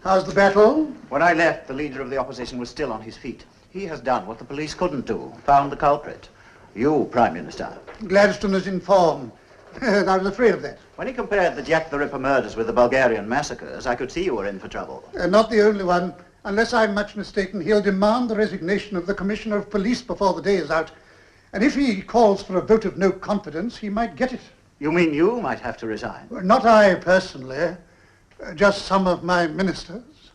Speaker 13: How's the battle?
Speaker 14: When I left, the leader of the opposition was still on his feet. He has done what the police couldn't do, found the culprit. You, Prime Minister.
Speaker 13: Gladstone is informed. I was afraid of that.
Speaker 14: When he compared the Jack the Ripper murders with the Bulgarian massacres, I could see you were in for trouble.
Speaker 13: Not the only one. Unless I'm much mistaken, he'll demand the resignation of the Commissioner of Police before the day is out. And if he calls for a vote of no confidence, he might get it.
Speaker 14: You mean you might have to resign?
Speaker 13: Not I, personally. Just some of my ministers.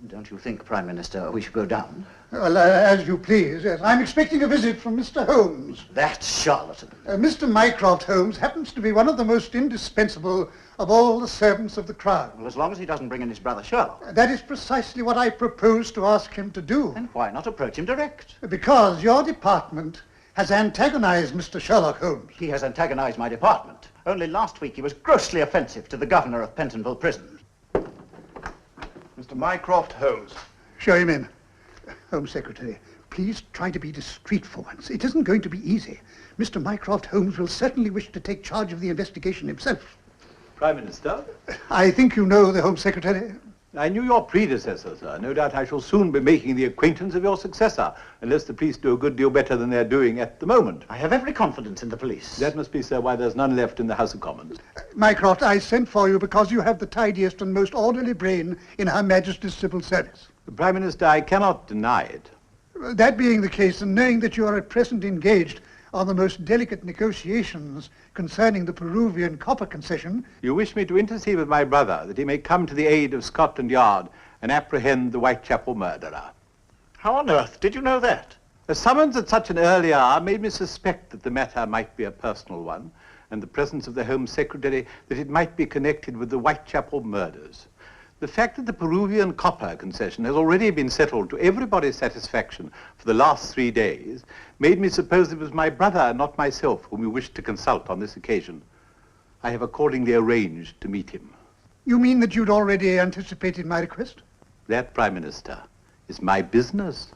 Speaker 14: Don't you think, Prime Minister, we should go down?
Speaker 13: Well, as you please. Yes. I'm expecting a visit from Mr. Holmes.
Speaker 14: That charlatan.
Speaker 13: Mr. Mycroft Holmes happens to be one of the most indispensable of all the servants of the Crown.
Speaker 14: Well, as long as he doesn't bring in his brother Sherlock.
Speaker 13: That is precisely what I propose to ask him to do.
Speaker 14: And why not approach him direct?
Speaker 13: Because your department has antagonized Mr. Sherlock Holmes.
Speaker 14: He has antagonized my department. Only last week he was grossly offensive to the governor of Pentonville Prison.
Speaker 12: Mr. Mycroft Holmes.
Speaker 13: Show him in. Home Secretary, please try to be discreet for once. It isn't going to be easy. Mr. Mycroft Holmes will certainly wish to take charge of the investigation himself.
Speaker 17: Prime Minister?
Speaker 13: I think you know the Home Secretary.
Speaker 17: I knew your predecessor, sir. No doubt I shall soon be making the acquaintance of your successor, unless the police do a good deal better than they're doing at the moment.
Speaker 14: I have every confidence in the police.
Speaker 17: That must be, sir, why there's none left in the House of Commons.
Speaker 13: Mycroft, I sent for you because you have the tidiest and most orderly brain in Her Majesty's civil service.
Speaker 17: Prime Minister, I cannot deny it.
Speaker 13: That being the case, and knowing that you are at present engaged on the most delicate negotiations concerning the Peruvian copper concession...
Speaker 17: You wish me to intercede with my brother that he may come to the aid of Scotland Yard and apprehend the Whitechapel murderer.
Speaker 14: How on earth did you know that?
Speaker 17: A summons at such an early hour made me suspect that the matter might be a personal one, and the presence of the Home Secretary that it might be connected with the Whitechapel murders. The fact that the Peruvian copper concession has already been settled to everybody's satisfaction for the last 3 days made me suppose it was my brother, not myself, whom you wished to consult on this occasion. I have accordingly arranged to meet him.
Speaker 13: You mean that you'd already anticipated my request?
Speaker 17: That, Prime Minister, is my business.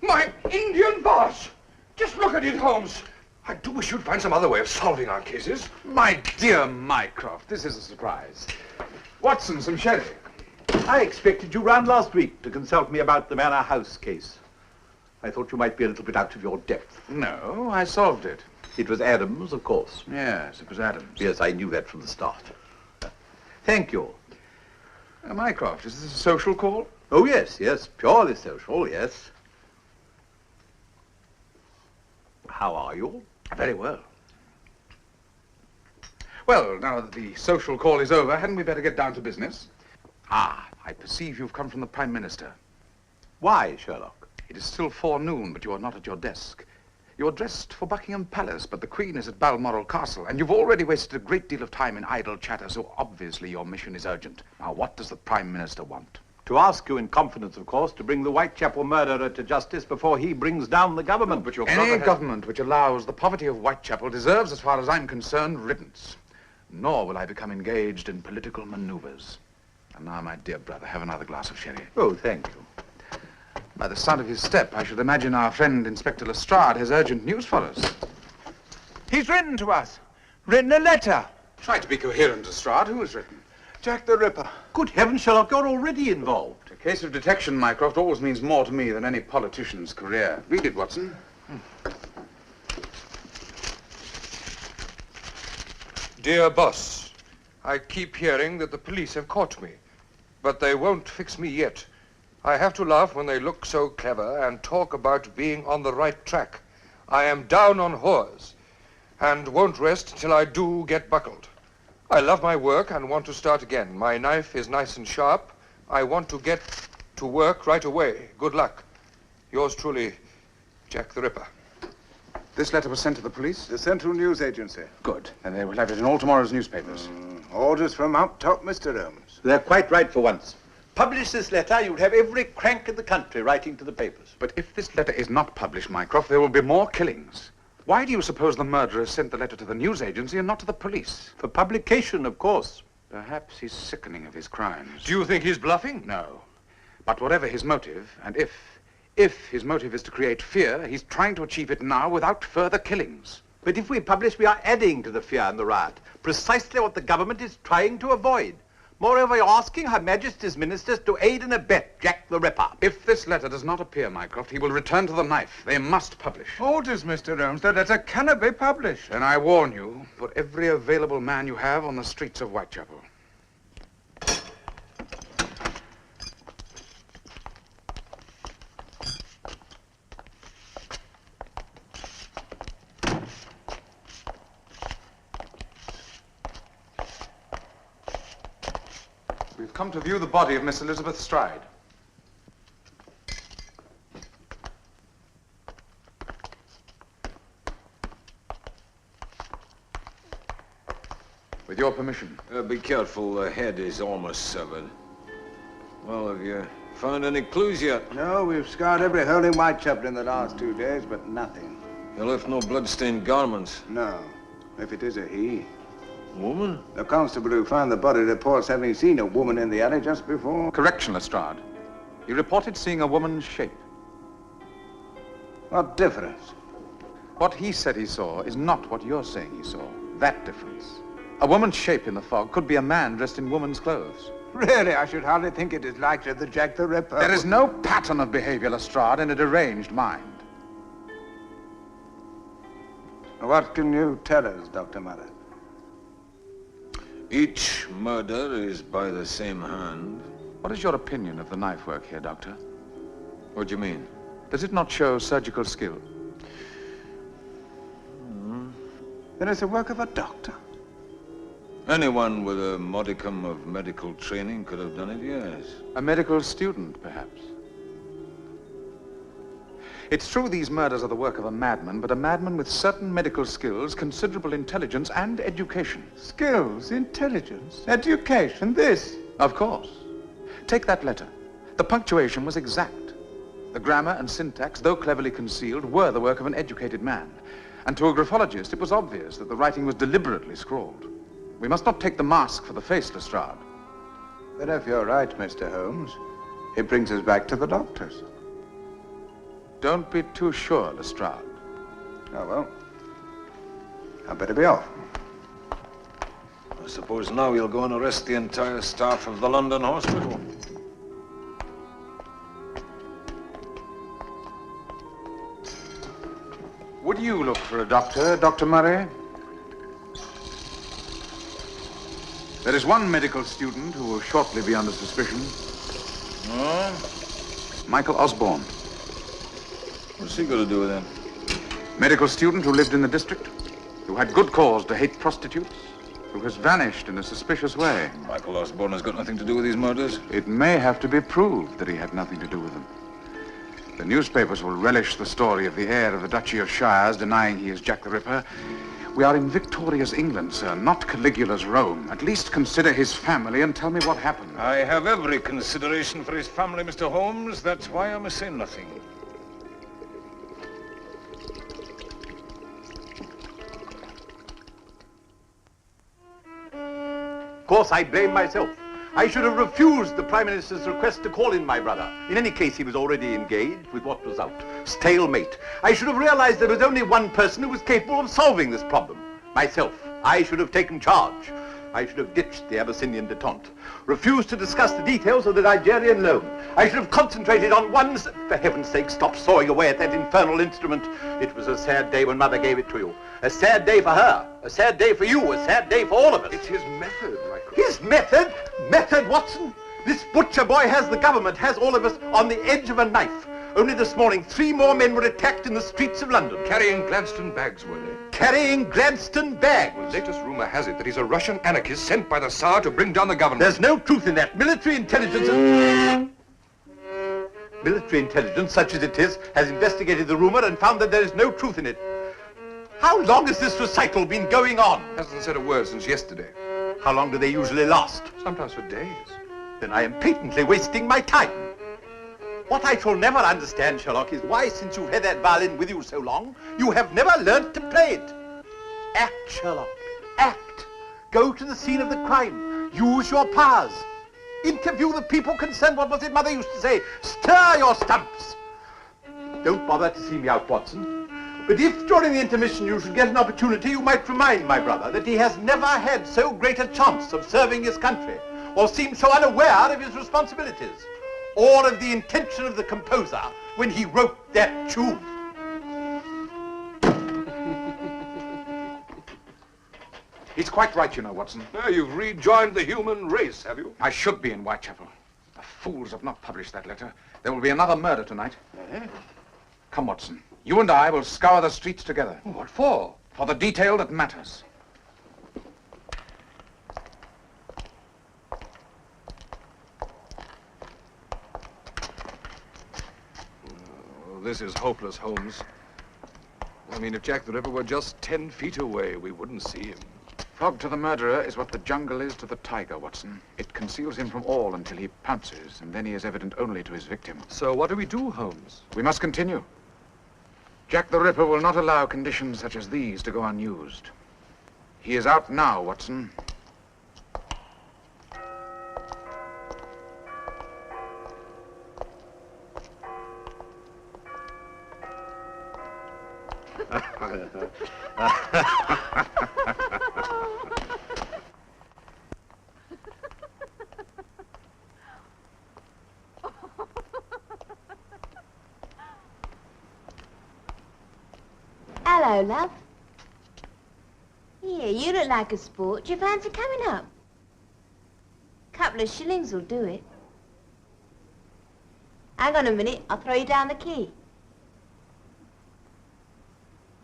Speaker 9: My Indian boss! Just look at it, Holmes. I do wish you'd find some other way of solving our cases.
Speaker 7: My dear Mycroft, this is a surprise. Watson, some sherry.
Speaker 17: I expected you round last week to consult me about the Manor House case. I thought you might be a little bit out of your depth.
Speaker 7: No, I solved it.
Speaker 17: It was Adams, of course.
Speaker 7: Yes, it was Adams.
Speaker 17: Yes, I knew that from the start. Thank you.
Speaker 7: Mycroft, is this a social call?
Speaker 17: Oh, yes, purely social, yes. How are you?
Speaker 7: Very well. Well, now that the social call is over, hadn't we better get down to business? Ah, I perceive you've come from the Prime Minister.
Speaker 17: Why, Sherlock?
Speaker 7: It is still forenoon, but you are not at your desk. You're dressed for Buckingham Palace, but the Queen is at Balmoral Castle, and you've already wasted a great deal of time in idle chatter, so obviously your mission is urgent. Now, what does the Prime Minister want?
Speaker 17: To ask you in confidence, of course, to bring the Whitechapel murderer to justice before he brings down the government.
Speaker 7: But any government which allows the poverty of Whitechapel deserves, as far as I'm concerned, riddance. Nor will I become engaged in political maneuvers. And now, my dear brother, have another glass of sherry.
Speaker 17: Oh, thank you.
Speaker 7: By the sound of his step, I should imagine our friend Inspector Lestrade has urgent news for us.
Speaker 16: He's written to us. Written a letter.
Speaker 7: Try to be coherent, Lestrade. Who has written?
Speaker 16: Jack the Ripper.
Speaker 17: Good heavens, Sherlock, you're already involved.
Speaker 7: A case of detection, Mycroft, always means more to me than any politician's career. Read it, Watson.
Speaker 9: Dear boss, I keep hearing that the police have caught me, but they won't fix me yet. I have to laugh when they look so clever and talk about being on the right track. I am down on whores and won't rest till I do get buckled. I love my work and want to start again. My knife is nice and sharp. I want to get to work right away. Good luck. Yours truly, Jack the Ripper.
Speaker 7: This letter was sent to the police?
Speaker 16: The Central News Agency.
Speaker 7: Good. And they will have it in all tomorrow's newspapers.
Speaker 16: Orders from up top, Mr. Holmes.
Speaker 17: They're quite right for once. Publish this letter, you'd have every crank in the country writing to the papers.
Speaker 7: But if this letter is not published, Mycroft, there will be more killings. Why do you suppose the murderer sent the letter to the news agency and not to the police?
Speaker 17: For publication, of course.
Speaker 7: Perhaps he's sickening of his crimes.
Speaker 9: Do you think he's bluffing?
Speaker 7: No. But whatever his motive, and if his motive is to create fear, he's trying to achieve it now without further killings.
Speaker 17: But if we publish, we are adding to the fear and the riot. Precisely what the government is trying to avoid. Moreover, you're asking Her Majesty's ministers to aid and abet Jack the Ripper.
Speaker 7: If this letter does not appear, Mycroft, he will return to the knife. They must publish.
Speaker 16: Orders, Mr. Holmes. The letter cannot be published.
Speaker 7: And I warn you, put every available man you have on the streets of Whitechapel. We've come to view the body of Miss Elizabeth Stride. With your permission.
Speaker 11: Be careful, the head is almost severed. Well, have you found any clues yet?
Speaker 14: No, we've scoured every hole in Whitechapel in the last 2 days, but nothing.
Speaker 11: You left no blood-stained garments?
Speaker 14: No. If it is a he.
Speaker 11: Woman?
Speaker 14: The constable who found the body reports having seen a woman in the alley just before.
Speaker 7: Correction, Lestrade. He reported seeing a woman's shape.
Speaker 14: What difference?
Speaker 7: What he said he saw is not what you're saying he saw. That difference. A woman's shape in the fog could be a man dressed in woman's clothes.
Speaker 14: Really, I should hardly think it is likely that Jack the Ripper...
Speaker 7: There is no pattern of behavior, Lestrade, in a deranged mind.
Speaker 14: What can you tell us, Dr. Murray?
Speaker 11: Each murder is by the same hand.
Speaker 7: What is your opinion of the knife work here, Doctor?
Speaker 11: What do you mean?
Speaker 7: Does it not show surgical skill?
Speaker 14: Then it's the work of a doctor.
Speaker 11: Anyone with a modicum of medical training could have done it, yes.
Speaker 7: A medical student, perhaps. It's true these murders are the work of a madman, but a madman with certain medical skills, considerable intelligence, and education.
Speaker 14: Skills, intelligence, education, this.
Speaker 7: Of course. Take that letter. The punctuation was exact. The grammar and syntax, though cleverly concealed, were the work of an educated man. And to a graphologist, it was obvious that the writing was deliberately scrawled. We must not take the mask for the face, Lestrade.
Speaker 14: But if you're right, Mr. Holmes, it brings us back to the doctors.
Speaker 7: Don't be too sure, Lestrade.
Speaker 14: Oh, well. I'd better be off.
Speaker 11: I suppose now you'll go and arrest the entire staff of the London hospital.
Speaker 7: Would you look for a doctor, Dr. Murray? There is one medical student who will shortly be under suspicion.
Speaker 11: Oh?
Speaker 7: Michael Osborne.
Speaker 11: What's he got to do with him?
Speaker 7: Medical student who lived in the district, who had good cause to hate prostitutes, who has vanished in a suspicious way.
Speaker 11: Michael Osborne has got nothing to do with these murders?
Speaker 7: It may have to be proved that he had nothing to do with them. The newspapers will relish the story of the heir of the Duchy of Shires denying he is Jack the Ripper. We are in Victoria's England, sir, not Caligula's Rome. At least consider his family and tell me what happened.
Speaker 11: I have every consideration for his family, Mr. Holmes. That's why I must say nothing.
Speaker 17: Of course, I blame myself. I should have refused the Prime Minister's request to call in my brother. In any case, he was already engaged with what was out. Stalemate. I should have realized there was only one person who was capable of solving this problem. Myself. I should have taken charge. I should have ditched the Abyssinian detente, refused to discuss the details of the Nigerian loan. I should have concentrated on one... For heaven's sake, stop sawing away at that infernal instrument. It was a sad day when Mother gave it to you. A sad day for her. A sad day for you. A sad day for all of us.
Speaker 9: It's his method, Michael.
Speaker 17: His method? Method, Watson? This butcher boy has the government, has all of us on the edge of a knife. Only this morning, 3 more men were attacked in the streets of London.
Speaker 9: Carrying Gladstone bags, were they?
Speaker 17: Carrying Gladstone bags?
Speaker 9: The latest rumor has it that he's a Russian anarchist sent by the Tsar to bring down the government.
Speaker 17: There's no truth in that. Military intelligence, such as it is, has investigated the rumor and found that there is no truth in it. How long has this recital been going on?
Speaker 9: Hasn't said a word since yesterday.
Speaker 17: How long do they usually last?
Speaker 9: Sometimes for days.
Speaker 17: Then I am patently wasting my time. What I shall never understand, Sherlock, is why, since you've had that violin with you so long, you have never learnt to play it. Act, Sherlock, act. Go to the scene of the crime. Use your powers. Interview the people concerned. What was it Mother used to say? Stir your stumps. Don't bother to see me out, Watson. But if during the intermission you should get an opportunity, you might remind my brother that he has never had so great a chance of serving his country, or seemed so unaware of his responsibilities, or of the intention of the composer when he wrote that tune.
Speaker 7: He's quite right, you know, Watson.
Speaker 9: Now you've rejoined the human race, have you?
Speaker 7: I should be in Whitechapel. The fools have not published that letter. There will be another murder tonight. Come, Watson. You and I will scour the streets together.
Speaker 9: What for?
Speaker 7: For the detail that matters.
Speaker 9: This is hopeless, Holmes. I mean, if Jack the Ripper were just 10 feet away, we wouldn't see him.
Speaker 7: Fog to the murderer is what the jungle is to the tiger, Watson. It conceals him from all until he pounces, and then he is evident only to his victim.
Speaker 9: So what do we do, Holmes?
Speaker 7: We must continue. Jack the Ripper will not allow conditions such as these to go unused. He is out now, Watson.
Speaker 15: Hello, love. Here, you look like a sport. Do you fancy coming up? Couple of shillings will do it. Hang on a minute, I'll throw you down the key.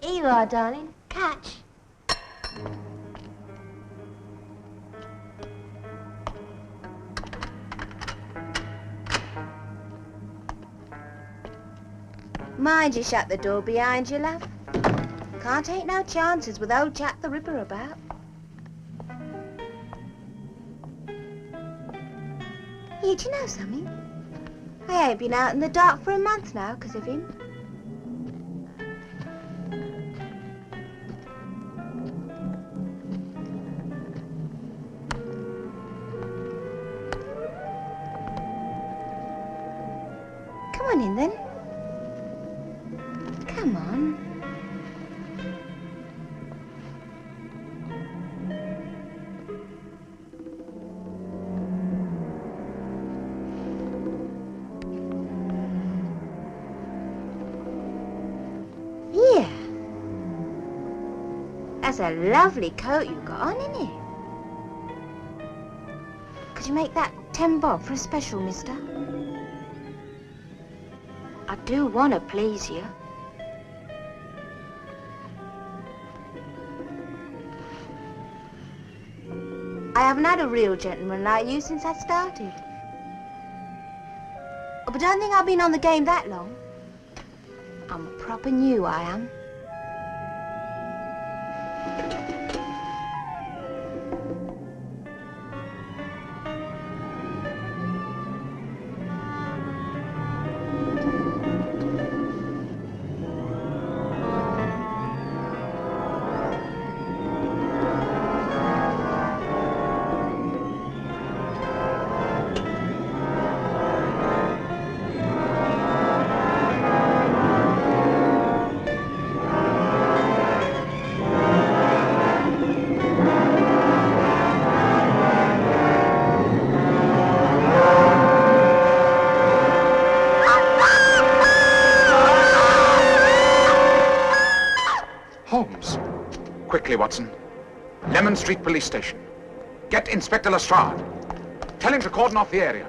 Speaker 15: Here you are, darling. Catch. Mind you shut the door behind you, love. Can't take no chances with old Jack the Ripper about. Here, do you know something? I ain't been out in the dark for a month now because of him. Come on in then. Come on. Yeah. That's a lovely coat you've got on, isn't it? Could you make that 10 bob for a special, mister? I do want to please you. I haven't had a real gentleman like you since I started. Oh, but don't think I've been on the game that long. I'm proper new, I am.
Speaker 7: Watson. Lemon Street Police Station. Get Inspector Lestrade. Tell him to cordon off the area.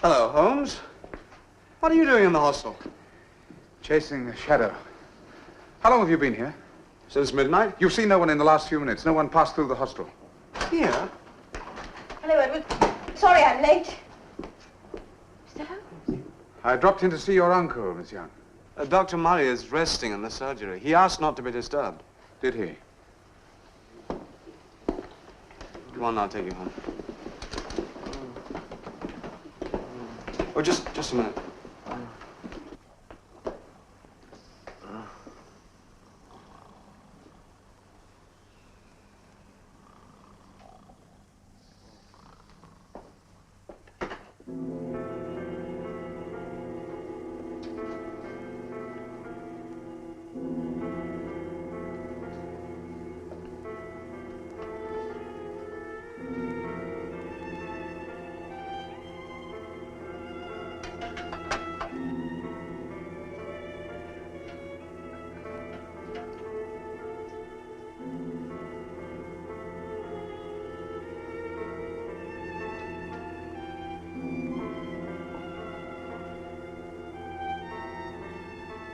Speaker 5: Hello, Holmes. What are you doing in the hostel?
Speaker 7: Chasing a shadow. How long have you been here?
Speaker 5: Since midnight.
Speaker 7: You've seen no one in the last few minutes. No one passed through the hostel.
Speaker 5: Here?
Speaker 15: Hello, Edward. Sorry I'm late. Mr. Holmes?
Speaker 7: I dropped in to see your uncle, Miss Young.
Speaker 5: Dr. Murray is resting in the surgery. He asked not to be disturbed.
Speaker 7: Did he?
Speaker 5: Come on, I'll take you home. Oh, just a minute.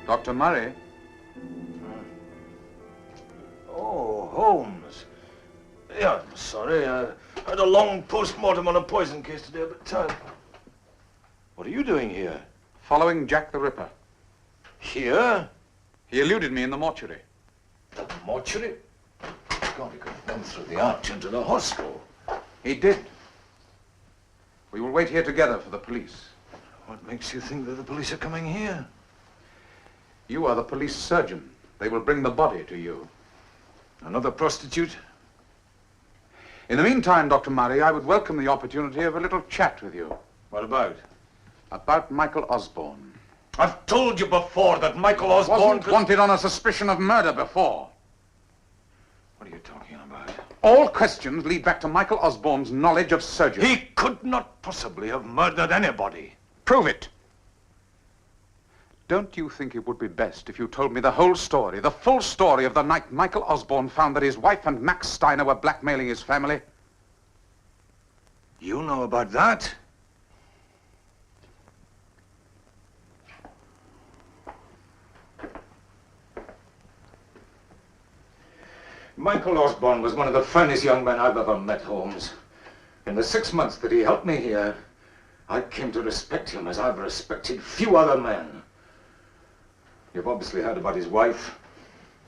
Speaker 7: Dr. Murray?
Speaker 11: Oh, Holmes. Yeah, I'm sorry. I had a long post-mortem on a poison case today, but what are you doing here?
Speaker 7: Following Jack the Ripper.
Speaker 11: Here?
Speaker 7: He eluded me in the mortuary.
Speaker 11: The mortuary? God, he could have gone through the arch into the hostel.
Speaker 7: He did. We will wait here together for the police.
Speaker 11: What makes you think that the police are coming here?
Speaker 7: You are the police surgeon. They will bring the body to you.
Speaker 11: Another prostitute?
Speaker 7: In the meantime, Dr. Murray, I would welcome the opportunity of a little chat with you.
Speaker 11: What about?
Speaker 7: About Michael Osborne.
Speaker 11: I've told you before that Michael Osborne
Speaker 7: Wasn't wanted on a suspicion of murder before.
Speaker 11: What are you talking about?
Speaker 7: All questions lead back to Michael Osborne's knowledge of surgery.
Speaker 11: He could not possibly have murdered anybody.
Speaker 7: Prove it. Don't you think it would be best if you told me the whole story, the full story of the night Michael Osborne found that his wife and Max Steiner were blackmailing his family?
Speaker 11: You know about that? Michael Osborne was one of the finest young men I've ever met, Holmes. In the 6 months that he helped me here, I came to respect him as I've respected few other men. You've obviously heard about his wife,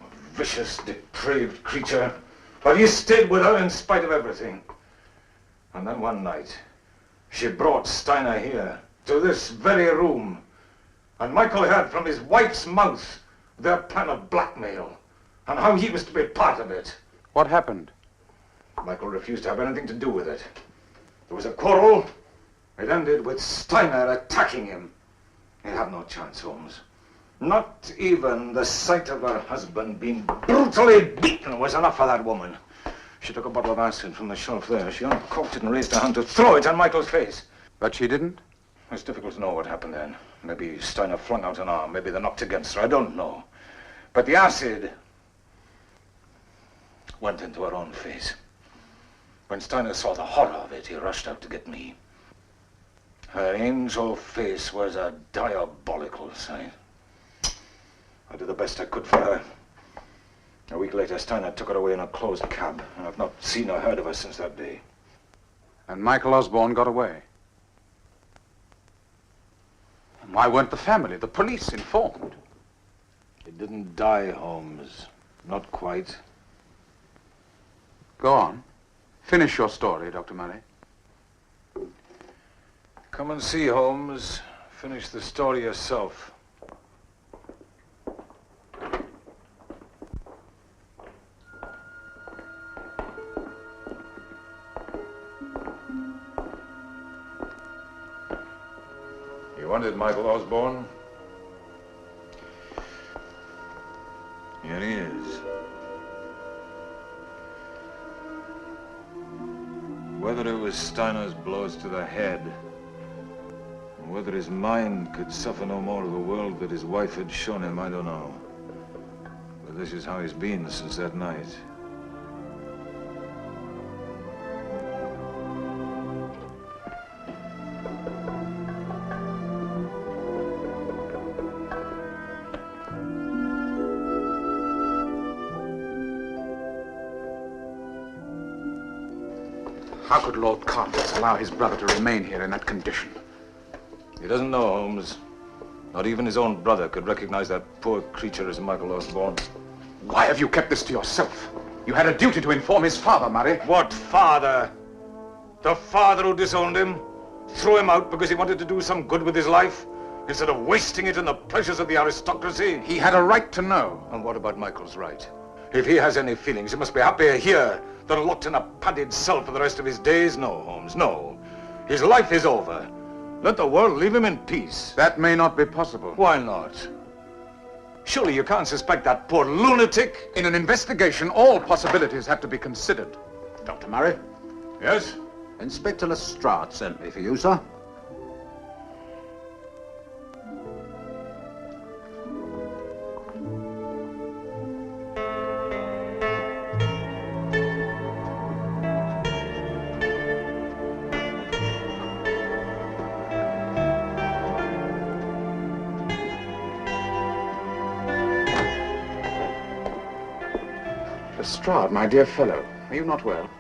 Speaker 11: a vicious, depraved creature, but he stayed with her in spite of everything. And then one night, she brought Steiner here, to this very room, and Michael heard from his wife's mouth their plan of blackmail, and how he was to be part of it.
Speaker 7: What happened?
Speaker 11: Michael refused to have anything to do with it. There was a quarrel. It ended with Steiner attacking him. He had no chance, Holmes. Not even the sight of her husband being brutally beaten was enough for that woman. She took a bottle of acid from the shelf there. She uncorked it and raised her hand to throw it on Michael's face.
Speaker 7: But she didn't?
Speaker 11: It's difficult to know what happened then. Maybe Steiner flung out an arm. Maybe they knocked against her. I don't know. But the acid went into her own face. When Steiner saw the horror of it, he rushed out to get me. Her angel face was a diabolical sight. I did the best I could for her. A week later, Steiner took her away in a closed cab, and I've not seen or heard of her since that day.
Speaker 7: And Michael Osborne got away? And why weren't the family, the police, informed?
Speaker 11: He didn't die, Holmes. Not quite.
Speaker 7: Go on. Finish your story, Dr. Murray.
Speaker 11: Come and see, Holmes. Finish the story yourself. You wanted Michael Osborne? Here he is. Whether it was Steiner's blows to the head, or whether his mind could suffer no more of the world that his wife had shown him, I don't know. But this is how he's been since that night.
Speaker 7: How could Lord Carfax allow his brother to remain here in that condition?
Speaker 11: He doesn't know, Holmes. Not even his own brother could recognize that poor creature as Michael Osborne.
Speaker 7: Why have you kept this to yourself? You had a duty to inform his father, Murray.
Speaker 11: What father? The father who disowned him? Threw him out because he wanted to do some good with his life? Instead of wasting it in the pleasures of the aristocracy?
Speaker 7: He had a right to know.
Speaker 11: And what about Michael's right? If he has any feelings, he must be happier here than locked in a padded cell for the rest of his days. No, Holmes, no. His life is over. Let the world leave him in peace.
Speaker 7: That may not be possible.
Speaker 11: Why not? Surely you can't suspect that poor lunatic?
Speaker 7: In an investigation, all possibilities have to be considered.
Speaker 17: Dr. Murray?
Speaker 11: Yes?
Speaker 17: Inspector Lestrade sent me for you, sir.
Speaker 7: Lestrade, my dear fellow, are you not well?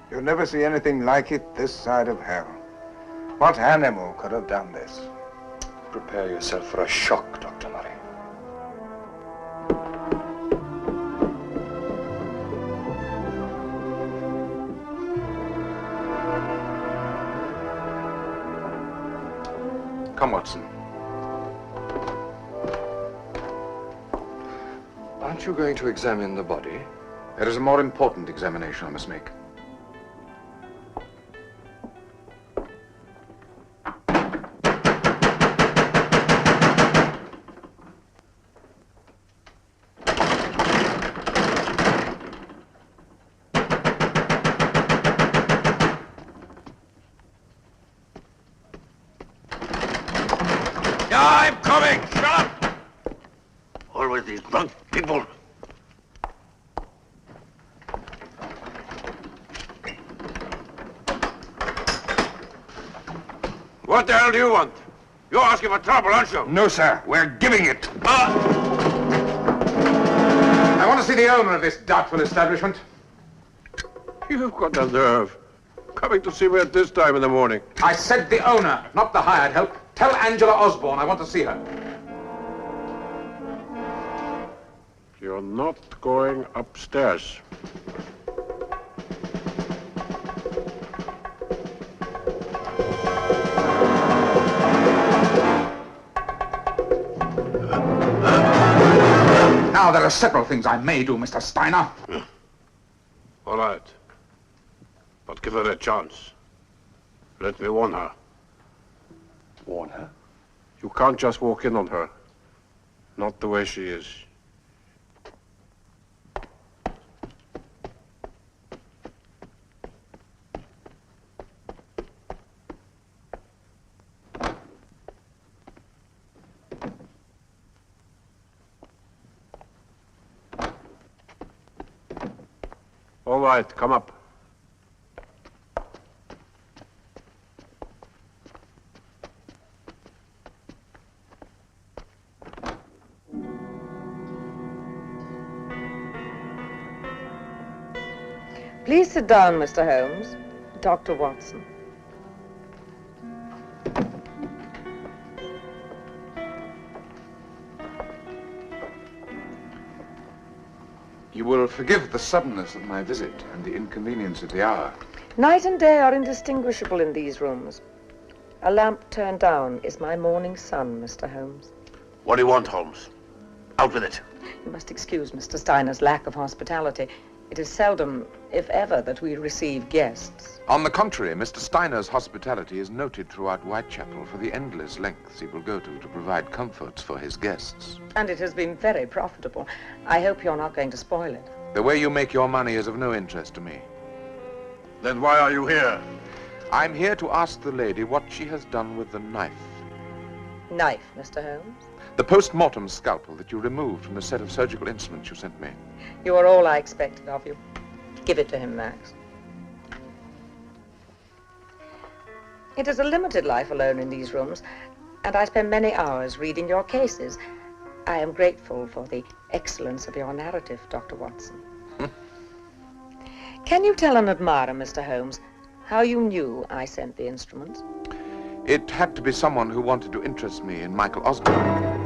Speaker 16: You'll never see anything like it this side of hell. What animal could have done this?
Speaker 11: Prepare yourself for a shock, Dr. Murray.
Speaker 7: Come, Watson.
Speaker 9: Aren't you going to examine the body?
Speaker 7: There is a more important examination I must make.
Speaker 14: I'm coming! Shut up! Always these drunk people. What the hell do you want? You're asking for trouble, aren't you?
Speaker 7: No, sir. We're giving it. I want to see the owner of this doubtful establishment.
Speaker 6: You've got the nerve. Coming to see me at this time in the morning.
Speaker 7: I said the owner, not the hired help. Tell Angela Osborne I want to see her.
Speaker 6: You're not going upstairs.
Speaker 7: Now, there are several things I may do, Mr. Steiner.
Speaker 6: All right. But give her a chance. Let me warn her.
Speaker 11: Warn her?
Speaker 6: You can't just walk in on her. Not the way she is. All right, come up.
Speaker 18: Please sit down, Mr. Holmes. Dr. Watson.
Speaker 7: You will forgive the suddenness of my visit and the inconvenience of the hour.
Speaker 18: Night and day are indistinguishable in these rooms. A lamp turned down is my morning sun, Mr. Holmes.
Speaker 14: What do you want, Holmes? Out with it.
Speaker 18: You must excuse Mr. Steiner's lack of hospitality. It is seldom, if ever, that we receive guests.
Speaker 7: On the contrary, Mr. Steiner's hospitality is noted throughout Whitechapel for the endless lengths he will go to provide comforts for his guests.
Speaker 18: And it has been very profitable. I hope you're not going to spoil it.
Speaker 7: The way you make your money is of no interest to me.
Speaker 14: Then why are you here?
Speaker 7: I'm here to ask the lady what she has done with the knife.
Speaker 18: Knife, Mr. Holmes?
Speaker 7: The post-mortem scalpel that you removed from the set of surgical instruments you sent me.
Speaker 18: You are all I expected of you. Give it to him, Max. It is a limited life alone in these rooms, and I spend many hours reading your cases. I am grateful for the excellence of your narrative, Dr. Watson. Can you tell an admirer, Mr. Holmes, how you knew I sent the instruments?
Speaker 7: It had to be someone who wanted to interest me in Michael Osborne.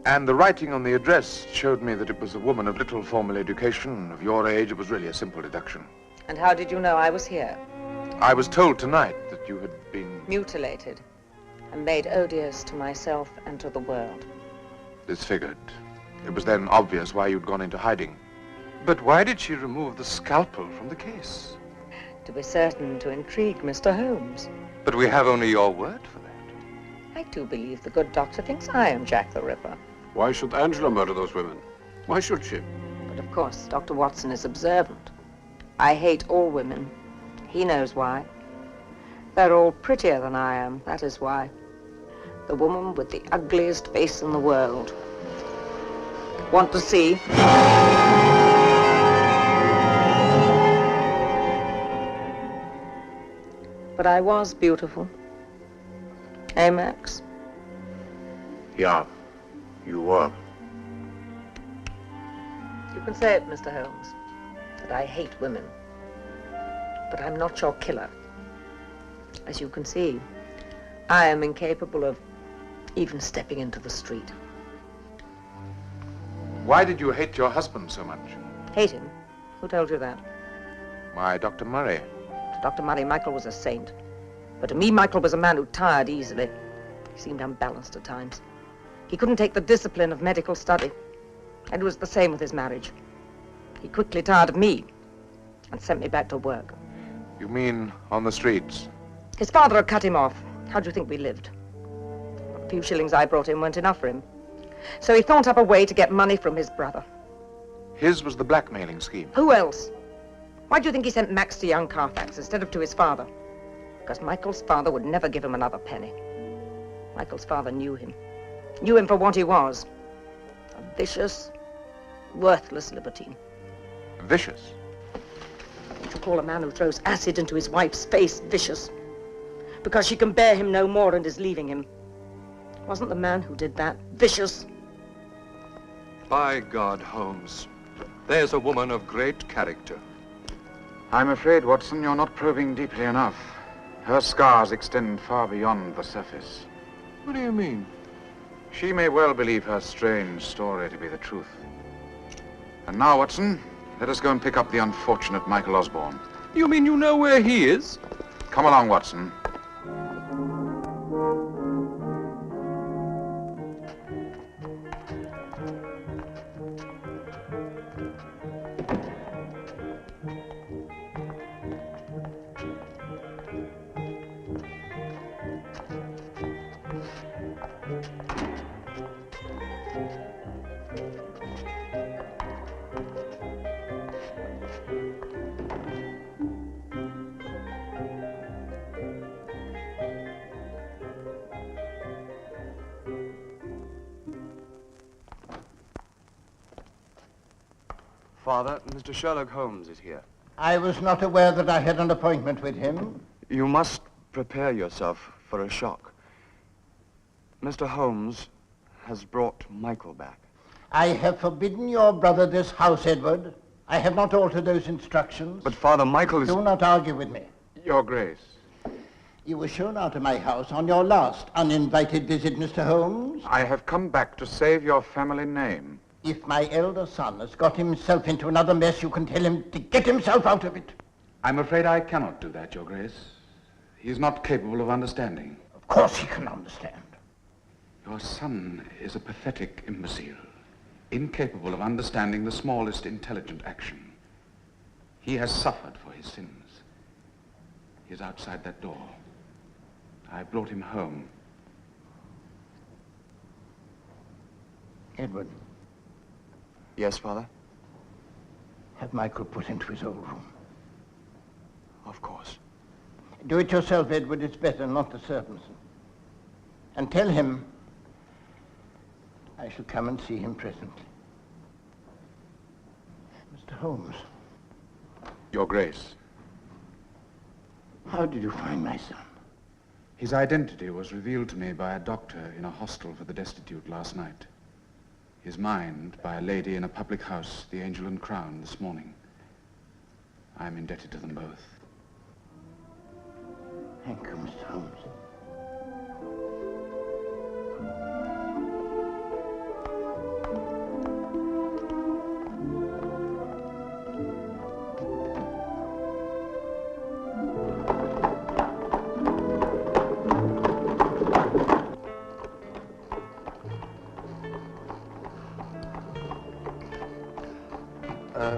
Speaker 7: And the writing on the address showed me that it was a woman of little formal education. Of your age, it was really a simple deduction.
Speaker 18: And how did you know I was here?
Speaker 7: I was told tonight that you had been...
Speaker 18: mutilated and made odious to myself and to the world.
Speaker 7: disfigured. It was then obvious why you'd gone into hiding.
Speaker 9: But why did she remove the scalpel from the case?
Speaker 18: To be certain to intrigue Mr. Holmes.
Speaker 9: But we have only your word for that.
Speaker 18: I do believe the good doctor thinks I am Jack the Ripper.
Speaker 6: Why should Angela murder those women? Why should she?
Speaker 18: But of course, Dr. Watson is observant. I hate all women. He knows why. They're all prettier than I am, that is why. The woman with the ugliest face in the world. Want to see? But I was beautiful. Eh, Max?
Speaker 6: Yeah, you were.
Speaker 18: You can say it, Mr. Holmes, that I hate women. But I'm not your killer. As you can see, I am incapable of even stepping into the street.
Speaker 7: Why did you hate your husband so much?
Speaker 18: Hate him? Who told you that?
Speaker 7: Why, Dr. Murray.
Speaker 18: To Dr. Murray, Michael was a saint. But to me, Michael was a man who tired easily. He seemed unbalanced at times. He couldn't take the discipline of medical study. And it was the same with his marriage. He quickly tired of me and sent me back to work.
Speaker 7: You mean on the streets?
Speaker 18: His father had cut him off. How do you think we lived? The few shillings I brought in weren't enough for him. So he thought up a way to get money from his brother.
Speaker 7: His was the blackmailing scheme.
Speaker 18: Who else? Why do you think he sent Max to young Carfax instead of to his father? Because Michael's father would never give him another penny. Michael's father knew him. Knew him for what he was. A vicious, worthless libertine.
Speaker 7: Vicious?
Speaker 18: Would you call a man who throws acid into his wife's face vicious? Because she can bear him no more and is leaving him. Wasn't the man who did that vicious?
Speaker 9: By God, Holmes, there's a woman of great character.
Speaker 7: I'm afraid, Watson, you're not probing deeply enough. Her scars extend far beyond the surface.
Speaker 9: What do you mean?
Speaker 7: She may well believe her strange story to be the truth. And now, Watson, let us go and pick up the unfortunate Michael Osborne.
Speaker 9: You mean you know where he is?
Speaker 7: Come along, Watson.
Speaker 5: Father, Mr. Sherlock Holmes is here.
Speaker 13: I was not aware that I had an appointment with him.
Speaker 5: You must prepare yourself for a shock. Mr. Holmes has brought Michael back.
Speaker 13: I have forbidden your brother this house, Edward. I have not altered those instructions.
Speaker 5: But Father, Michael is...
Speaker 13: Do not argue with me.
Speaker 7: Your Grace.
Speaker 13: You were shown out of my house on your last uninvited visit, Mr. Holmes.
Speaker 7: I have come back to save your family name.
Speaker 13: If my elder son has got himself into another mess, you can tell him to get himself out of it.
Speaker 7: I'm afraid I cannot do that, Your Grace. He is not capable of understanding.
Speaker 13: Of course he can understand.
Speaker 7: Your son is a pathetic imbecile, incapable of understanding the smallest intelligent action. He has suffered for his sins. He is outside that door. I brought him home.
Speaker 13: Edward.
Speaker 5: Yes, Father?
Speaker 13: Have Michael put into his old room.
Speaker 5: Of course.
Speaker 13: Do it yourself, Edward. It's better, not the servants. And tell him I shall come and see him presently. Mr. Holmes.
Speaker 7: Your Grace.
Speaker 13: How did you find my son?
Speaker 7: His identity was revealed to me by a doctor in a hostel for the destitute last night. His mind by a lady in a public house, the Angel and Crown, this morning. I am indebted to them both.
Speaker 13: Thank you, Mr. Holmes.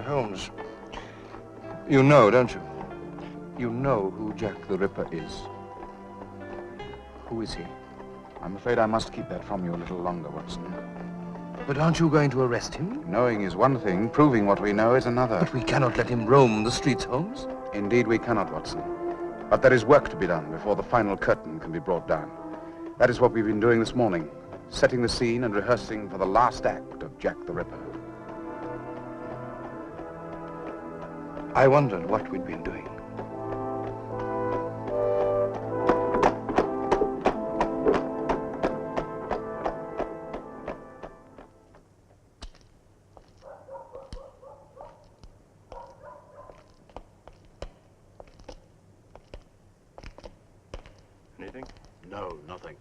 Speaker 9: Holmes, you know, don't you? You know who Jack the Ripper is. Who is he?
Speaker 7: I'm afraid I must keep that from you a little longer, Watson.
Speaker 9: But aren't you going to arrest him?
Speaker 7: Knowing is one thing, proving what we know is another.
Speaker 9: But we cannot let him roam the streets, Holmes.
Speaker 7: Indeed we cannot, Watson. But there is work to be done before the final curtain can be brought down. That is what we've been doing this morning, setting the scene and rehearsing for the last act of Jack the Ripper.
Speaker 9: I wondered what we'd been doing.
Speaker 6: Anything? No, nothing.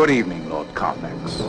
Speaker 7: Good evening, Lord Carfax.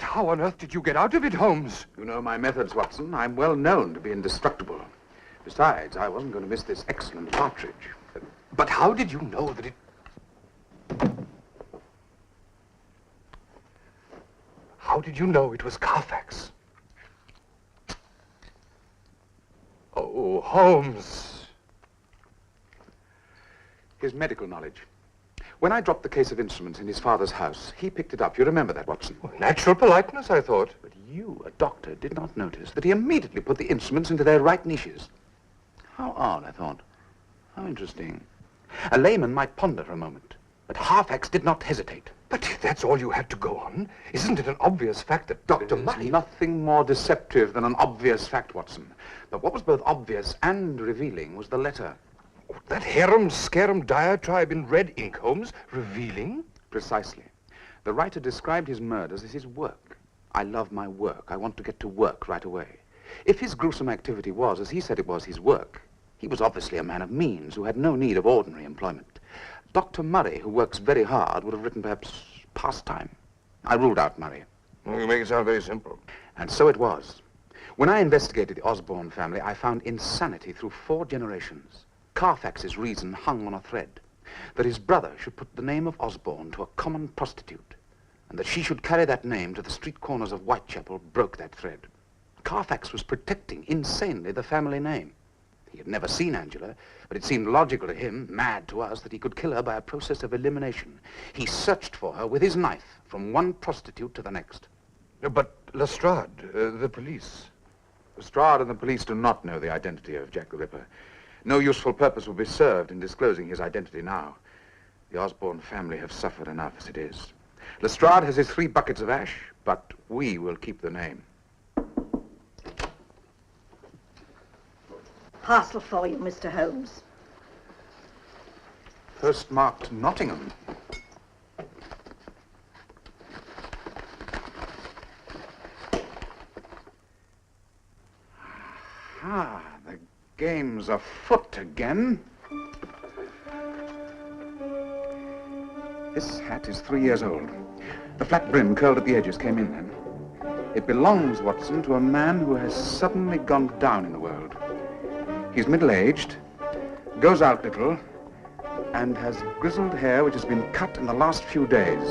Speaker 9: How on earth did you get out of it, Holmes?
Speaker 7: You know my methods, Watson. I'm well known to be indestructible. Besides, I wasn't going to miss this excellent partridge.
Speaker 9: But how did you know that it... How did you know it was Carfax? Oh, Holmes.
Speaker 7: His medical knowledge. When I dropped the case of instruments in his father's house, he picked it up. You remember that, Watson?
Speaker 9: Well, natural politeness, I thought.
Speaker 7: But you, a doctor, did not notice that he immediately put the instruments into their right niches. How odd, I thought. How interesting. A layman might ponder a moment, but Carfax did not hesitate.
Speaker 9: But if that's all you had to go on, isn't it an obvious fact that Dr. Murray...
Speaker 7: Nothing more deceptive than an obvious fact, Watson. But what was both obvious and revealing was the letter.
Speaker 9: Oh, that harum-scarum diatribe in red ink, Holmes, revealing?
Speaker 7: Precisely. The writer described his murders as his work. I love my work. I want to get to work right away. If his gruesome activity was, as he said it was, his work, he was obviously a man of means who had no need of ordinary employment. Dr. Murray, who works very hard, would have written perhaps pastime. I ruled out Murray.
Speaker 9: Well, you make it sound very simple.
Speaker 7: And so it was. When I investigated the Osborne family, I found insanity through 4 generations. Carfax's reason hung on a thread. That his brother should put the name of Osborne to a common prostitute, and that she should carry that name to the street corners of Whitechapel broke that thread. Carfax was protecting, insanely, the family name. He had never seen Angela, but it seemed logical to him, mad to us, that he could kill her by a process of elimination. He searched for her with his knife from one prostitute to the next.
Speaker 9: But Lestrade, the police...
Speaker 7: Lestrade and the police do not know the identity of Jack the Ripper. No useful purpose will be served in disclosing his identity now. The Osborne family have suffered enough as it is. Lestrade has his 3 buckets of ash, but we will keep the name.
Speaker 8: Parcel for you, Mr. Holmes.
Speaker 7: Postmarked Nottingham. Ah, the game's afoot again. This hat is 3 years old. The flat brim curled at the edges came in then. It belongs, Watson, to a man who has suddenly gone down in the world. He's middle-aged, goes out little, and has grizzled hair which has been cut in the last few days.